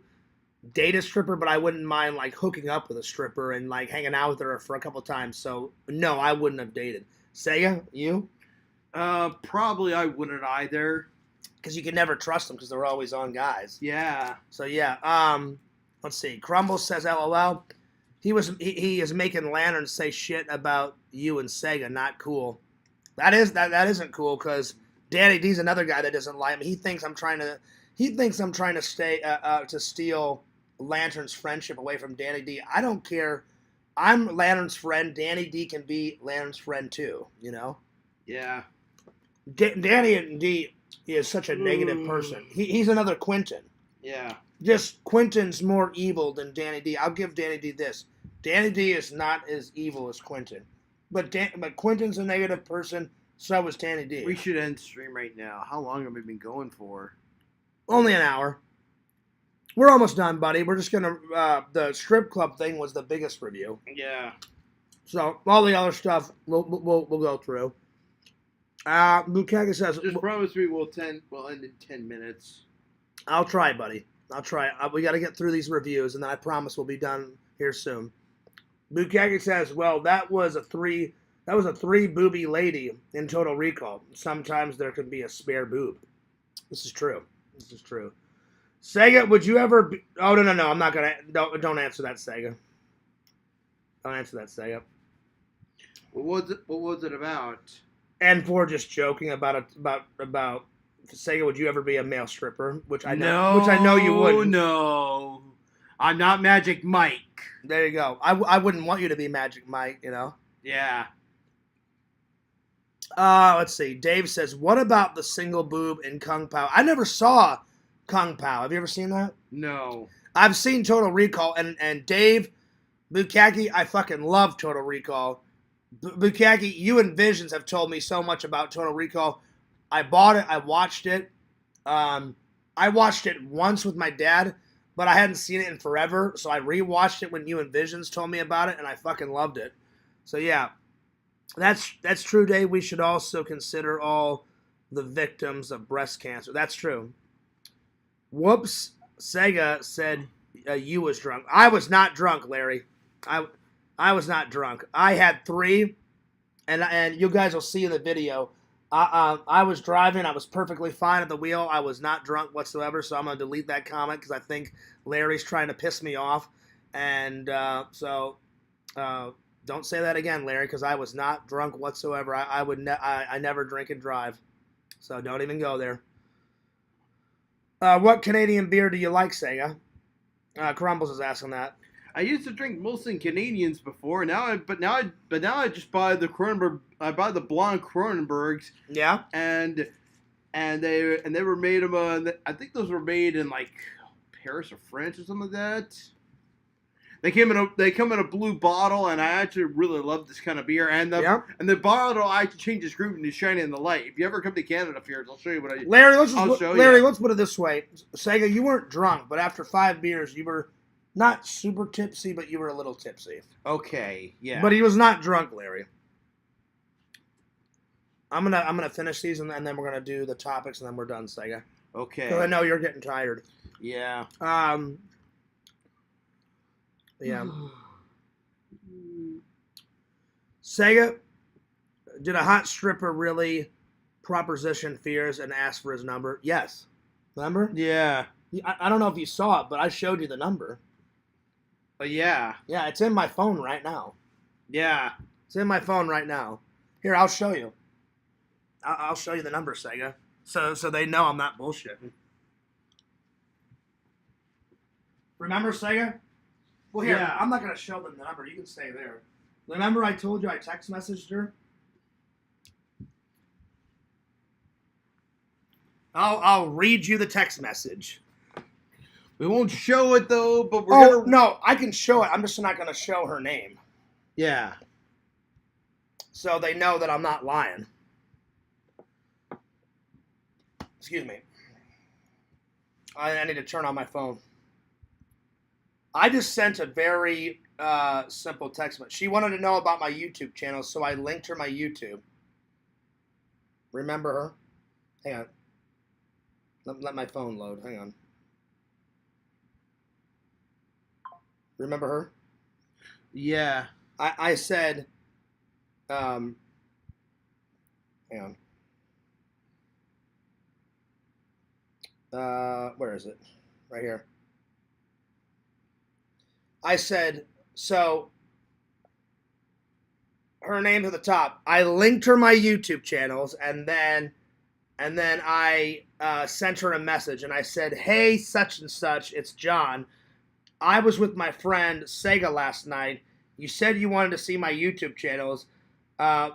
date a stripper, but I wouldn't mind hooking up with a stripper and hanging out with her for a couple times. So no, I wouldn't have dated. Sega, you? Probably I wouldn't either. Because you can never trust them because they're always on guys. Yeah. So yeah. Let's see. Crumble says LOL. He is making lanterns say shit about you and Sega. Not cool. That isn't cool because Danny D's another guy that doesn't like me. He thinks I'm trying to stay to steal Lantern's friendship away from Danny D. I don't care. I'm Lantern's friend. Danny D can be Lantern's friend too, you know? Yeah. Danny D is such a negative person. He's another Quentin. Yeah. Just Quentin's more evil than Danny D. I'll give Danny D this. Danny D is not as evil as Quentin. But Quentin's a negative person, so is Danny D. We should end stream right now. How long have we been going for? Only an hour. We're almost done, buddy. We're just gonna the strip club thing was the biggest review. Yeah. So all the other stuff we'll go through. Bukaka says, just promise me we'll end in 10 minutes. I'll try, buddy. I'll try. We got to get through these reviews, and then I promise we'll be done here soon. Bukaka says, well, that was a three booby lady in Total Recall. Sometimes there could be a spare boob. This is true. Sega, would you ever be... Oh, no. I'm not going to... Don't answer that, Sega. Don't answer that, Sega. What was it about? And for just joking about Sega, would you ever be a male stripper? Which I know you wouldn't. No. I'm not Magic Mike. There you go. I wouldn't want you to be Magic Mike, you know? Yeah. Let's see. Dave says, what about the single boob in Kung Pao? I never saw Kung Pao. Have you ever seen that? No. I've seen Total Recall, and Dave Bukaki, I fucking love Total Recall. Bukaki, you and Visions have told me so much about Total Recall. I bought it. I watched it. I watched it once with my dad, but I hadn't seen it in forever, so I rewatched it when you and Visions told me about it, and I fucking loved it. So yeah, that's true, Dave. We should also consider all the victims of breast cancer. That's true. Whoops, Sega said you was drunk. I was not drunk, Larry. I was not drunk. I had 3, and you guys will see in the video. I was driving. I was perfectly fine at the wheel. I was not drunk whatsoever, so I'm going to delete that comment because I think Larry's trying to piss me off. And so don't say that again, Larry, because I was not drunk whatsoever. I never drink and drive, so don't even go there. What Canadian beer do you like, Sega? Crumbles is asking that. I used to drink Molson Canadians before. Now I just buy the Kronenberg. I buy the blonde Kronenbergs. Yeah. And they were made of I think those were made in like Paris or France or something like that. They come in a blue bottle, and I actually really love this kind of beer. And the bottle actually changes groove and is shining in the light. If you ever come to Canada, Fears, I'll show you what I. Larry, let's put it this way, Sega, you weren't drunk, but after 5 beers, you were not super tipsy, but you were a little tipsy. Okay, yeah. But he was not drunk, Larry. I'm gonna finish these, and then we're gonna do the topics, and then we're done, Sega. Okay. Because I know you're getting tired. Yeah. Yeah. Sega, did a hot stripper really proposition Fears and ask for his number? Yes. Remember? Yeah. I don't know if you saw it, but I showed you the number. Yeah. Yeah, it's in my phone right now. Yeah. It's in my phone right now. Here, I'll show you. I'll show you the number, Sega. So they know I'm not bullshitting. Remember, Sega? Well, here, yeah. I'm not going to show them the number. You can stay there. Remember I told you I text messaged her? I'll read you the text message. We won't show it, though, but we're going to... No, I can show it. I'm just not going to show her name. Yeah. So they know that I'm not lying. Excuse me. I need to turn on my phone. I just sent a very simple text message. She wanted to know about my YouTube channel, so I linked her my YouTube. Remember her? Hang on. Let my phone load. Hang on. Remember her? Yeah. I said, hang on. Where is it? Right here. I said, so her name's at the top. I linked her my YouTube channels, and then I sent her a message, and I said, hey, such and such, it's John. I was with my friend Sega last night. You said you wanted to see my YouTube channels. I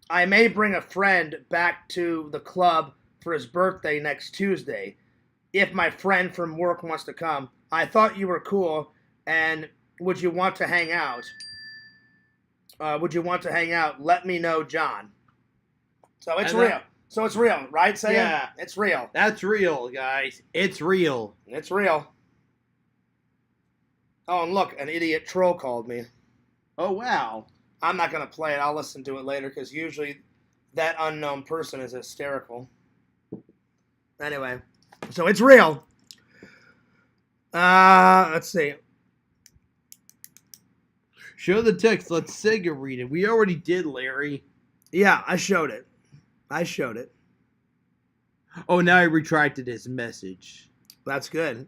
may bring a friend back to the club for his birthday next Tuesday. If my friend from work wants to come. I thought you were cool, and would you want to hang out? Let me know, John. So it's real. So it's real, right, Sega? Yeah. It's real. That's real, guys. It's real. It's real. Oh, and look, an idiot troll called me. Oh, wow. I'm not going to play it. I'll listen to it later, because usually that unknown person is hysterical. Anyway, so it's real. Let's see. Show the text. Let Sega read it. We already did, Larry. Yeah, I showed it. Oh, now he retracted his message. That's good.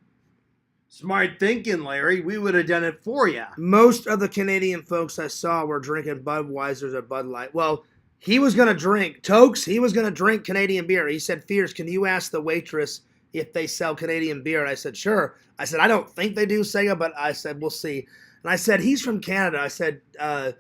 Smart thinking, Larry. We would have done it for you. Most of the Canadian folks I saw were drinking Budweisers or Bud Light. Well, he was going to drink. Tokes, he was going to drink Canadian beer. He said, Fierce, can you ask the waitress if they sell Canadian beer? And I said, sure. I said, I don't think they do, Sega, but I said, we'll see. And I said, he's from Canada. I said, do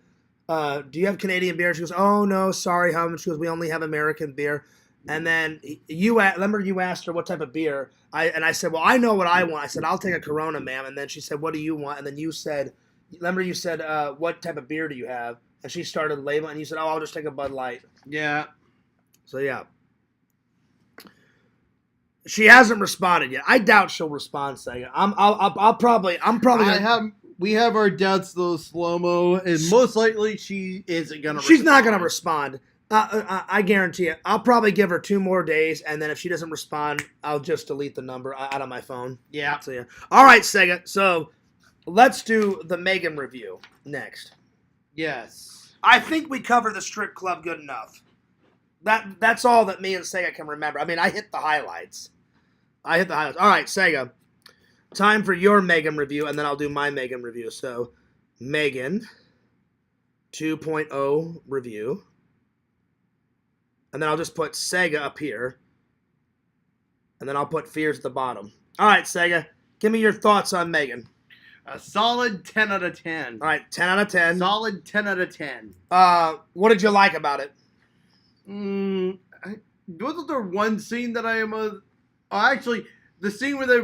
you have Canadian beer? She goes, oh, no, sorry, hon. She goes, we only have American beer. And then you asked her what type of beer. I said, well, I know what I want. I said, I'll take a Corona, ma'am. And then she said, what do you want? And then you said, what type of beer do you have? And she started labeling, and you said, oh, I'll just take a Bud Light. Yeah. So, yeah. She hasn't responded yet. I doubt she'll respond, Sega. We have our doubts, though, Slow-Mo, and most likely she isn't going to respond. She's not going to respond. I guarantee it. I'll probably give her 2 more days, and then if she doesn't respond, I'll just delete the number out of my phone. Yeah. So, yeah. All right, Sega. So, let's do the Megan review next. Yes. I think we covered the strip club good enough. That's all that me and Sega can remember. I mean, I hit the highlights. All right, Sega. Time for your Megan review, and then I'll do my Megan review. So, Megan 2.0 review. And then I'll just put Sega up here. And then I'll put Fears at the bottom. All right, Sega. Give me your thoughts on Megan. A solid 10 out of 10. All right, 10 out of 10. Solid 10 out of 10. What did you like about it? Wasn't there one scene that I am actually, the scene where they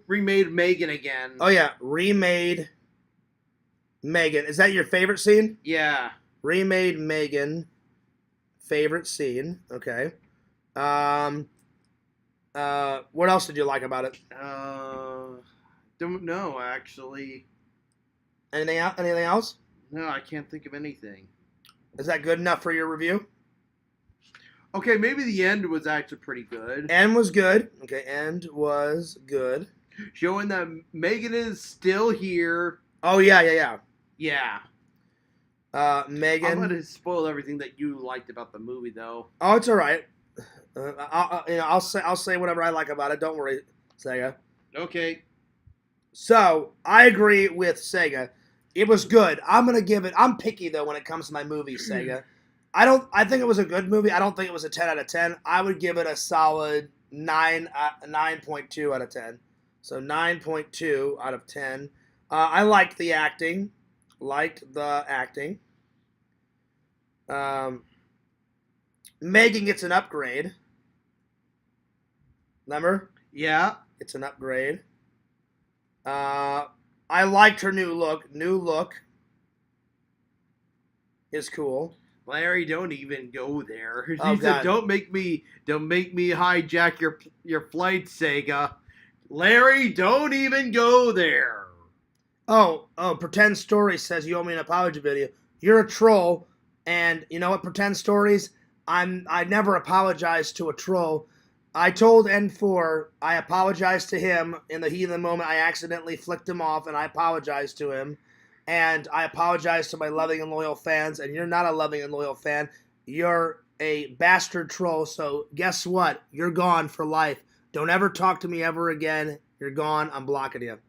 remade Megan again. Oh, yeah. Remade Megan. Is that your favorite scene? Yeah. Remade Megan. Favorite scene. Okay. What else did you like about it? Don't know, actually. Anything else? No, I can't think of anything. Is that good enough for your review? Okay, maybe the end was actually pretty good. End was good. Okay, end was good. Showing that Megan is still here. Oh, yeah. Yeah. Megan. I'm gonna spoil everything that you liked about the movie, though. Oh, it's all right. I'll say whatever I like about it. Don't worry, Sega. Okay. So I agree with Sega. It was good. I'm gonna give it. I'm picky though when it comes to my movies, Sega. I think it was a good movie. I don't think it was a 10 out of 10. I would give it a solid 9.2 out of 10. So 9.2 out of 10. I liked the acting. Megan gets an upgrade. Remember? Yeah. It's an upgrade. I liked her new look. New look is cool. Larry, don't even go there. He Oh, said, God. don't make me hijack your flight, Sega. Larry, don't even go there. Oh, Pretend Stories says you owe me an apology video. You're a troll, and you know what, Pretend Stories? I never apologized to a troll. I told N4 I apologized to him in the heat of the moment. I accidentally flicked him off, and I apologized to him. And I apologize to my loving and loyal fans, and you're not a loving and loyal fan. You're a bastard troll, so guess what? You're gone for life. Don't ever talk to me ever again. You're gone. I'm blocking you.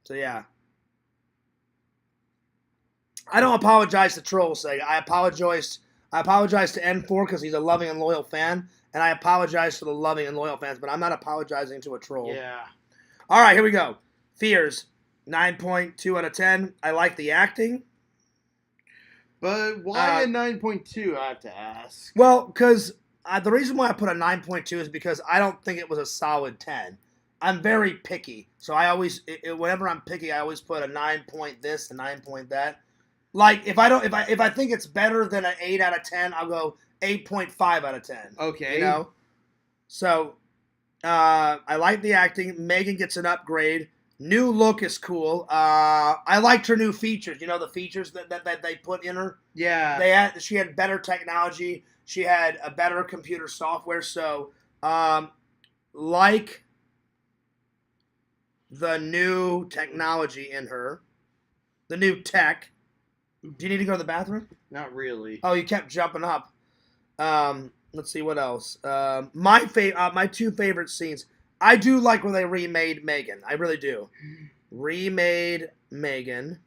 So, yeah. I don't apologize to trolls, Sega. I I apologize to N4 because he's a loving and loyal fan, and I apologize to the loving and loyal fans, but I'm not apologizing to a troll. Yeah. All right, here we go. Fears, 9.2 out of 10. I like the acting. But why a 9.2, I have to ask? Well, because the reason why I put a 9.2 is because I don't think it was a solid 10. I'm very picky. So I always, whenever I'm picky, I always put a 9 point this, a 9 point that. Like, if I think it's better than an 8 out of 10, I'll go 8.5 out of 10. Okay. You know? So, I like the acting. Megan gets an upgrade. New look is cool. I liked her new features. You know, the features that they put in her? Yeah. She had better technology. She had a better computer software. So, like the new technology in her, the new tech. Do you need to go to the bathroom? Not really. Oh, you kept jumping up. Let's see what else. My two favorite scenes. I do like when they remade Megan. I really do. Remade Megan.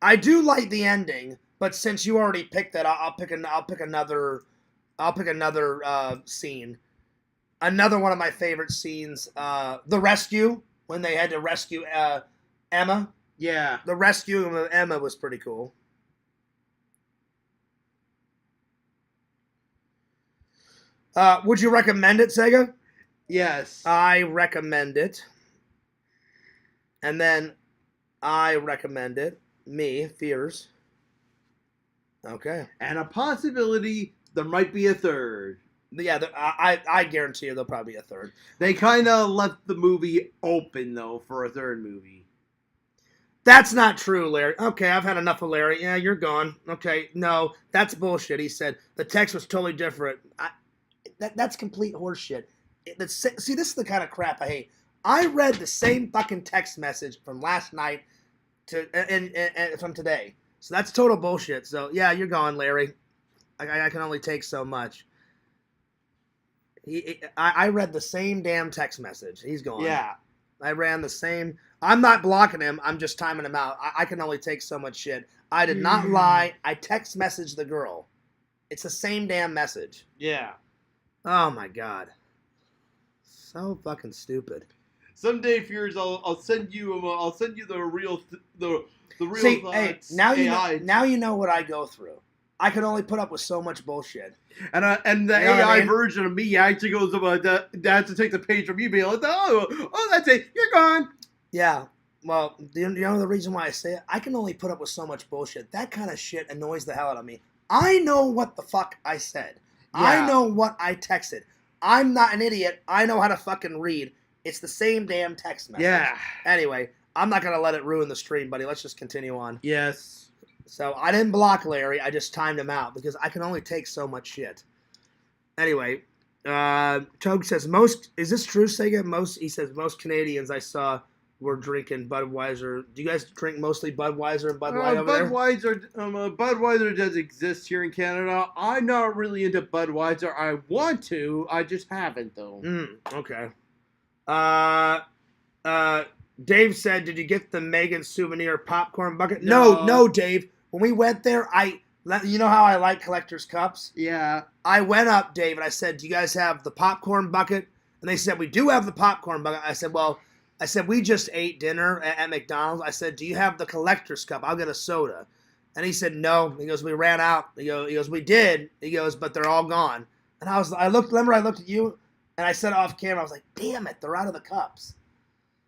I do like the ending, but since you already picked that, I'll pick another scene. Another one of my favorite scenes. The rescue when they had to rescue Emma. Yeah. The rescue of Emma was pretty cool. Would you recommend it, Sega? Yes. I recommend it. And then I recommend it. Me, Fears. Okay. And a possibility there might be a third. Yeah, I guarantee you there'll probably be a third. They kind of left the movie open, though, for a third movie. That's not true, Larry. Okay, I've had enough of Larry. Yeah, you're gone. Okay, no, that's bullshit. He said the text was totally different. That's complete horseshit. See, this is the kind of crap I hate. I read the same fucking text message from last night and from today. So that's total bullshit. So, yeah, you're gone, Larry. I can only take so much. I read the same damn text message. He's gone. Yeah. I ran the same. I'm not blocking him. I'm just timing him out. I can only take so much shit. I did not lie. I text messaged the girl. It's the same damn message. Yeah. Oh my god. So fucking stupid. Someday, Fears, I'll send you the real the real. See, hey, now you know what I go through. I can only put up with so much bullshit. And the AI version of me actually goes about that to take the page from you, be like, oh, that's it, you're gone. Yeah. Well, you know the reason why I say it? I can only put up with so much bullshit. That kind of shit annoys the hell out of me. I know what the fuck I said. Yeah. I know what I texted. I'm not an idiot. I know how to fucking read. It's the same damn text message. Yeah. Anyway, I'm not going to let it ruin the stream, buddy. Let's just continue on. Yes. So, I didn't block Larry. I just timed him out because I can only take so much shit. Anyway, Togue says, is this true, Sega? He says, most Canadians I saw were drinking Budweiser. Do you guys drink mostly Budweiser and Bud Light over there? Budweiser does exist here in Canada. I'm not really into Budweiser. I want to. I just haven't, though. Okay. Dave said, did you get the Megan souvenir popcorn bucket? No, Dave. When we went there, you know how I like collector's cups? Yeah. I went up, Dave, and I said, do you guys have the popcorn bucket? And they said, we do have the popcorn bucket. I said, we just ate dinner at McDonald's. I said, do you have the collector's cup? I'll get a soda. And he said, no. He goes, we ran out. He goes, we did. He goes, but they're all gone. And I looked at you, and I said off camera, I was like, damn it, they're out of the cups.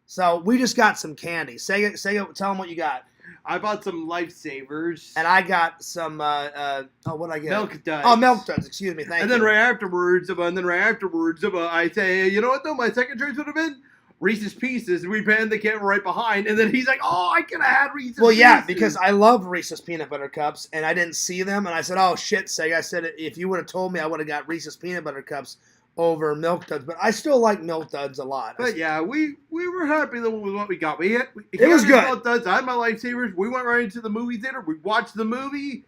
So we just got some candy. Say, tell them what you got. I bought some Lifesavers. And I got some, what did I get? Milk Duds. Oh, Milk Duds, excuse me, thank you. And then right afterwards, I say, you know what, though, my second choice would have been Reese's Pieces. We panned the camera right behind, and then he's like, oh, I could have had Reese's Pieces. Well, yeah, because I love Reese's Peanut Butter Cups, and I didn't see them, and I said, oh, shit, Sega. I said, if you would have told me, I would have got Reese's Peanut Butter Cups over Milk Duds, but I still like Milk Duds a lot. But yeah, we were happy with what we got. It was good. Milk Duds. I had my Lifesavers. We went right into the movie theater. We watched the movie,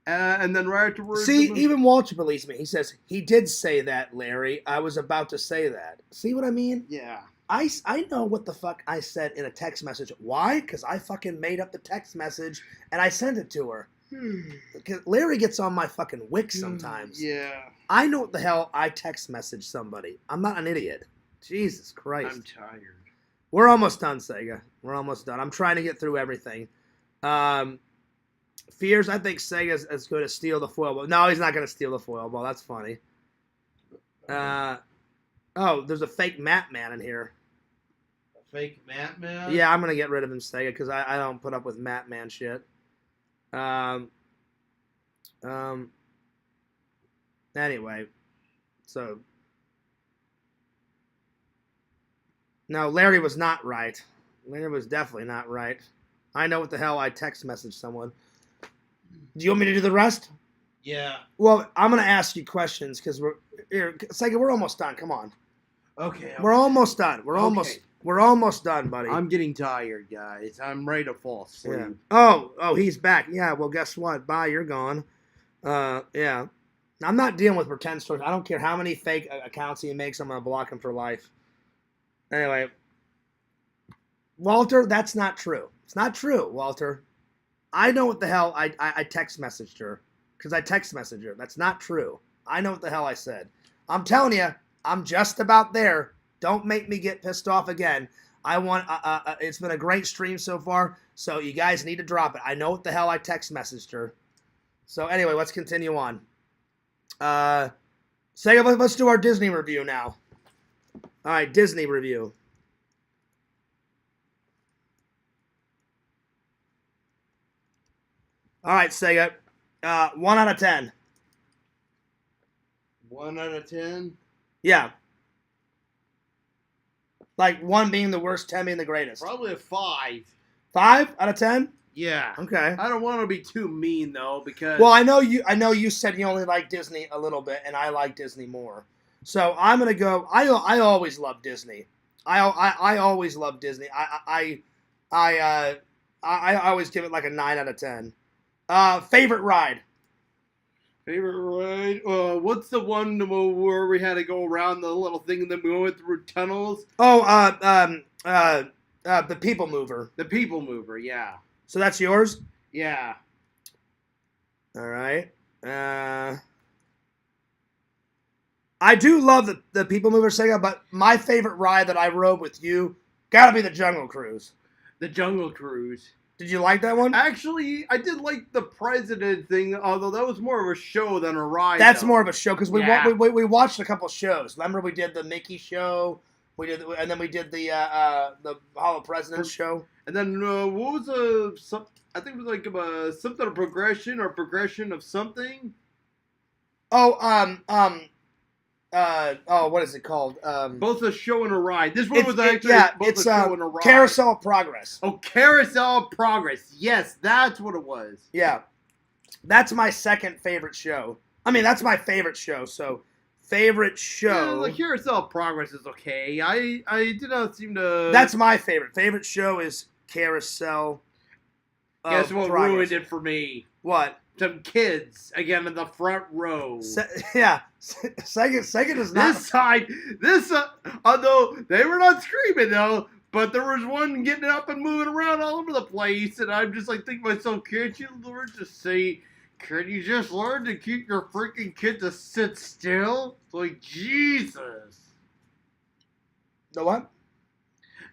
and then right afterwards. See, even Walter believes me. He says, he did say that, Larry. I was about to say that. See what I mean? Yeah. I know what the fuck I said in a text message. Why? Because I fucking made up the text message, and I sent it to her. Larry gets on my fucking wick sometimes. Yeah. I know what the hell I text message somebody. I'm not an idiot. Jesus Christ. I'm tired. We're almost done, Sega. We're almost done. I'm trying to get through everything. Fears, I think Sega's is going to steal the foil ball. No, he's not going to steal the foil ball. That's funny. Oh, there's a fake Matt Man in here. A fake Matt Man? Yeah, I'm going to get rid of him, Sega, because I don't put up with Matt Man shit. Anyway, so no, Larry was not right. Larry was definitely not right. I know what the hell I text message someone. Do you want me to do the rest? Yeah. Well, I'm gonna ask you questions because we're almost done. Come on. Okay. We're almost done. We're almost done, buddy. I'm getting tired, guys. I'm ready to fall asleep. Yeah. Oh, he's back. Yeah. Well, guess what? Bye. You're gone. Yeah. I'm not dealing with pretend stores. I don't care how many fake accounts he makes. I'm gonna block him for life. Anyway, Walter, that's not true. It's not true, Walter. I know what the hell I text messaged her because I text messaged her. That's not true. I know what the hell I said. I'm telling you, I'm just about there. Don't make me get pissed off again. I want. It's been a great stream so far, so you guys need to drop it. I know what the hell I text messaged her. So anyway, let's continue on. Sega, let's do our Disney review now. All right, Disney review. All right, Sega. 1 out of 10. 1 out of 10? Yeah. Like 1 being the worst, 10 being the greatest. Probably a 5. 5 out of 10? Yeah. Okay. I don't want to be too mean though, because well, I know you said you only like Disney a little bit, and I like Disney more. So I'm gonna go. I always love Disney. I always love Disney. I always give it like a 9 out of 10. Favorite ride. Favorite ride? What's the one where we had to go around the little thing and then we went through tunnels? Oh, the People Mover. The People Mover, yeah. So that's yours? Yeah. All right. I do love the People Mover, Sega, but my favorite ride that I rode with you gotta be the Jungle Cruise. The Jungle Cruise. Did you like that one? Actually, I did like the President thing, although that was more of a show than a ride. That's though. more of a show because we watched a couple shows. Remember, we did the Mickey show. And then we did the Hall of Presidents show. And then what was I think it was like something of progression or progression of something. Oh, what is it called? Both a show and a ride. This one was actually both a show and a ride. Carousel of Progress. Oh, Carousel of Progress. Yes, that's what it was. Yeah. That's my second favorite show. I mean, that's my favorite show, so favorite show. Yeah, the Carousel of Progress is okay. I did not seem to... That's my favorite. Favorite show is Carousel of Guess what Progress. ruined it for me? What? Some kids, again, in the front row. Yeah. Sega does not... This side, although they were not screaming, though, but there was one getting up and moving around all over the place, and I'm just like thinking to myself, can't you learn to say... Can you just learn to keep your freaking kid to sit still? It's like, Jesus. The what?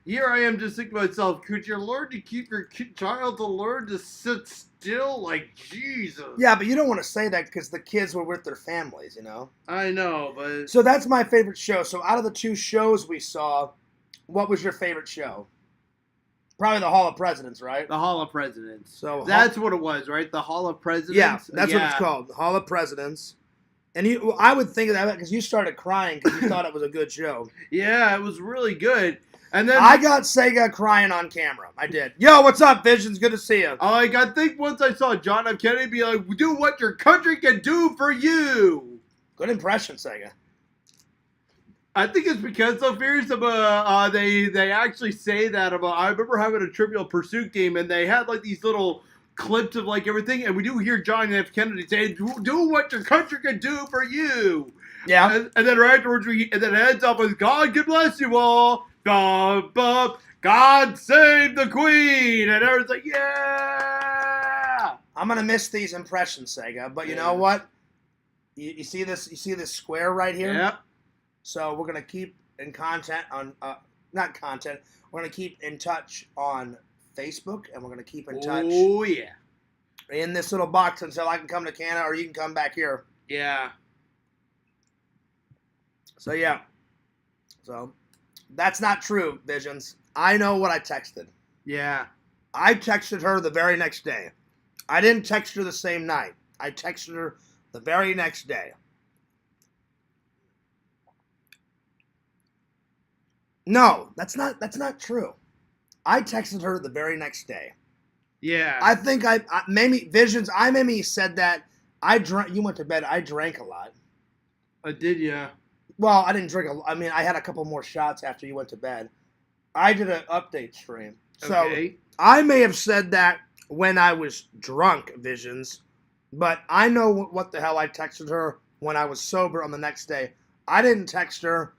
Here I am just thinking to myself, could you learn to keep your child to learn to sit still? Like, Jesus. Yeah, but you don't want to say that because the kids were with their families, you know? I know, but... So that's my favorite show. So out of the 2 shows we saw, what was your favorite show? Probably the Hall of Presidents, right? The Hall of Presidents. So that's what it was, right? The Hall of Presidents? Yeah, that's what it's called. The Hall of Presidents. And I would think of that because you started crying because you thought it was a good show. Yeah, it was really good. And then I got Sega crying on camera. I did. Yo, what's up, Visions? Good to see you. I think once I saw John F. Kennedy be like, do what your country can do for you. Good impression, Sega. I think it's because so fierce of they actually say that about. I remember having a Trivial Pursuit game and they had like these little clips of like everything, and we do hear John F. Kennedy say, "Do what your country can do for you." Yeah, and then right afterwards, and then it ends up with "God bless you all." God save the Queen, and everyone's like, "Yeah." I'm gonna miss these impressions, Sega. But you know what? You see this? You see this square right here? Yep. So we're gonna keep in content on not content. We're gonna keep in touch on Facebook, and we're gonna keep in touch. Oh yeah. In this little box until I can come to Canada, or you can come back here. Yeah. So yeah. So that's not true, Visions. I know what I texted. Yeah. I texted her the very next day. I didn't text her the same night. I texted her the very next day. No, that's not true. I texted her the very next day. Yeah. I think I maybe Visions. I maybe said that I drank. You went to bed. I drank a lot. I did, yeah. Well, I didn't drink. I mean, I had a couple more shots after you went to bed. I did an update stream. So Okay. I may have said that when I was drunk, Visions, but I know what the hell I texted her when I was sober on the next day. I didn't text her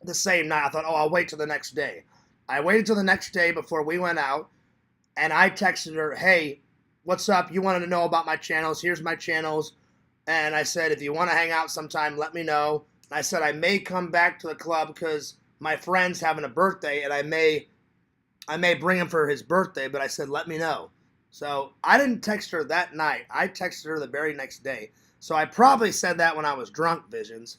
the same night. I thought, oh, I'll wait till the next day. I waited till the next day before we went out, and I texted her, hey, what's up? You wanted to know about my channels. Here's my channels. And I said, if you want to hang out sometime, let me know. I said, I may come back to the club because my friend's having a birthday, and I may bring him for his birthday, but I said, let me know. So I didn't text her that night. I texted her the very next day. So I probably said that when I was drunk, Visions.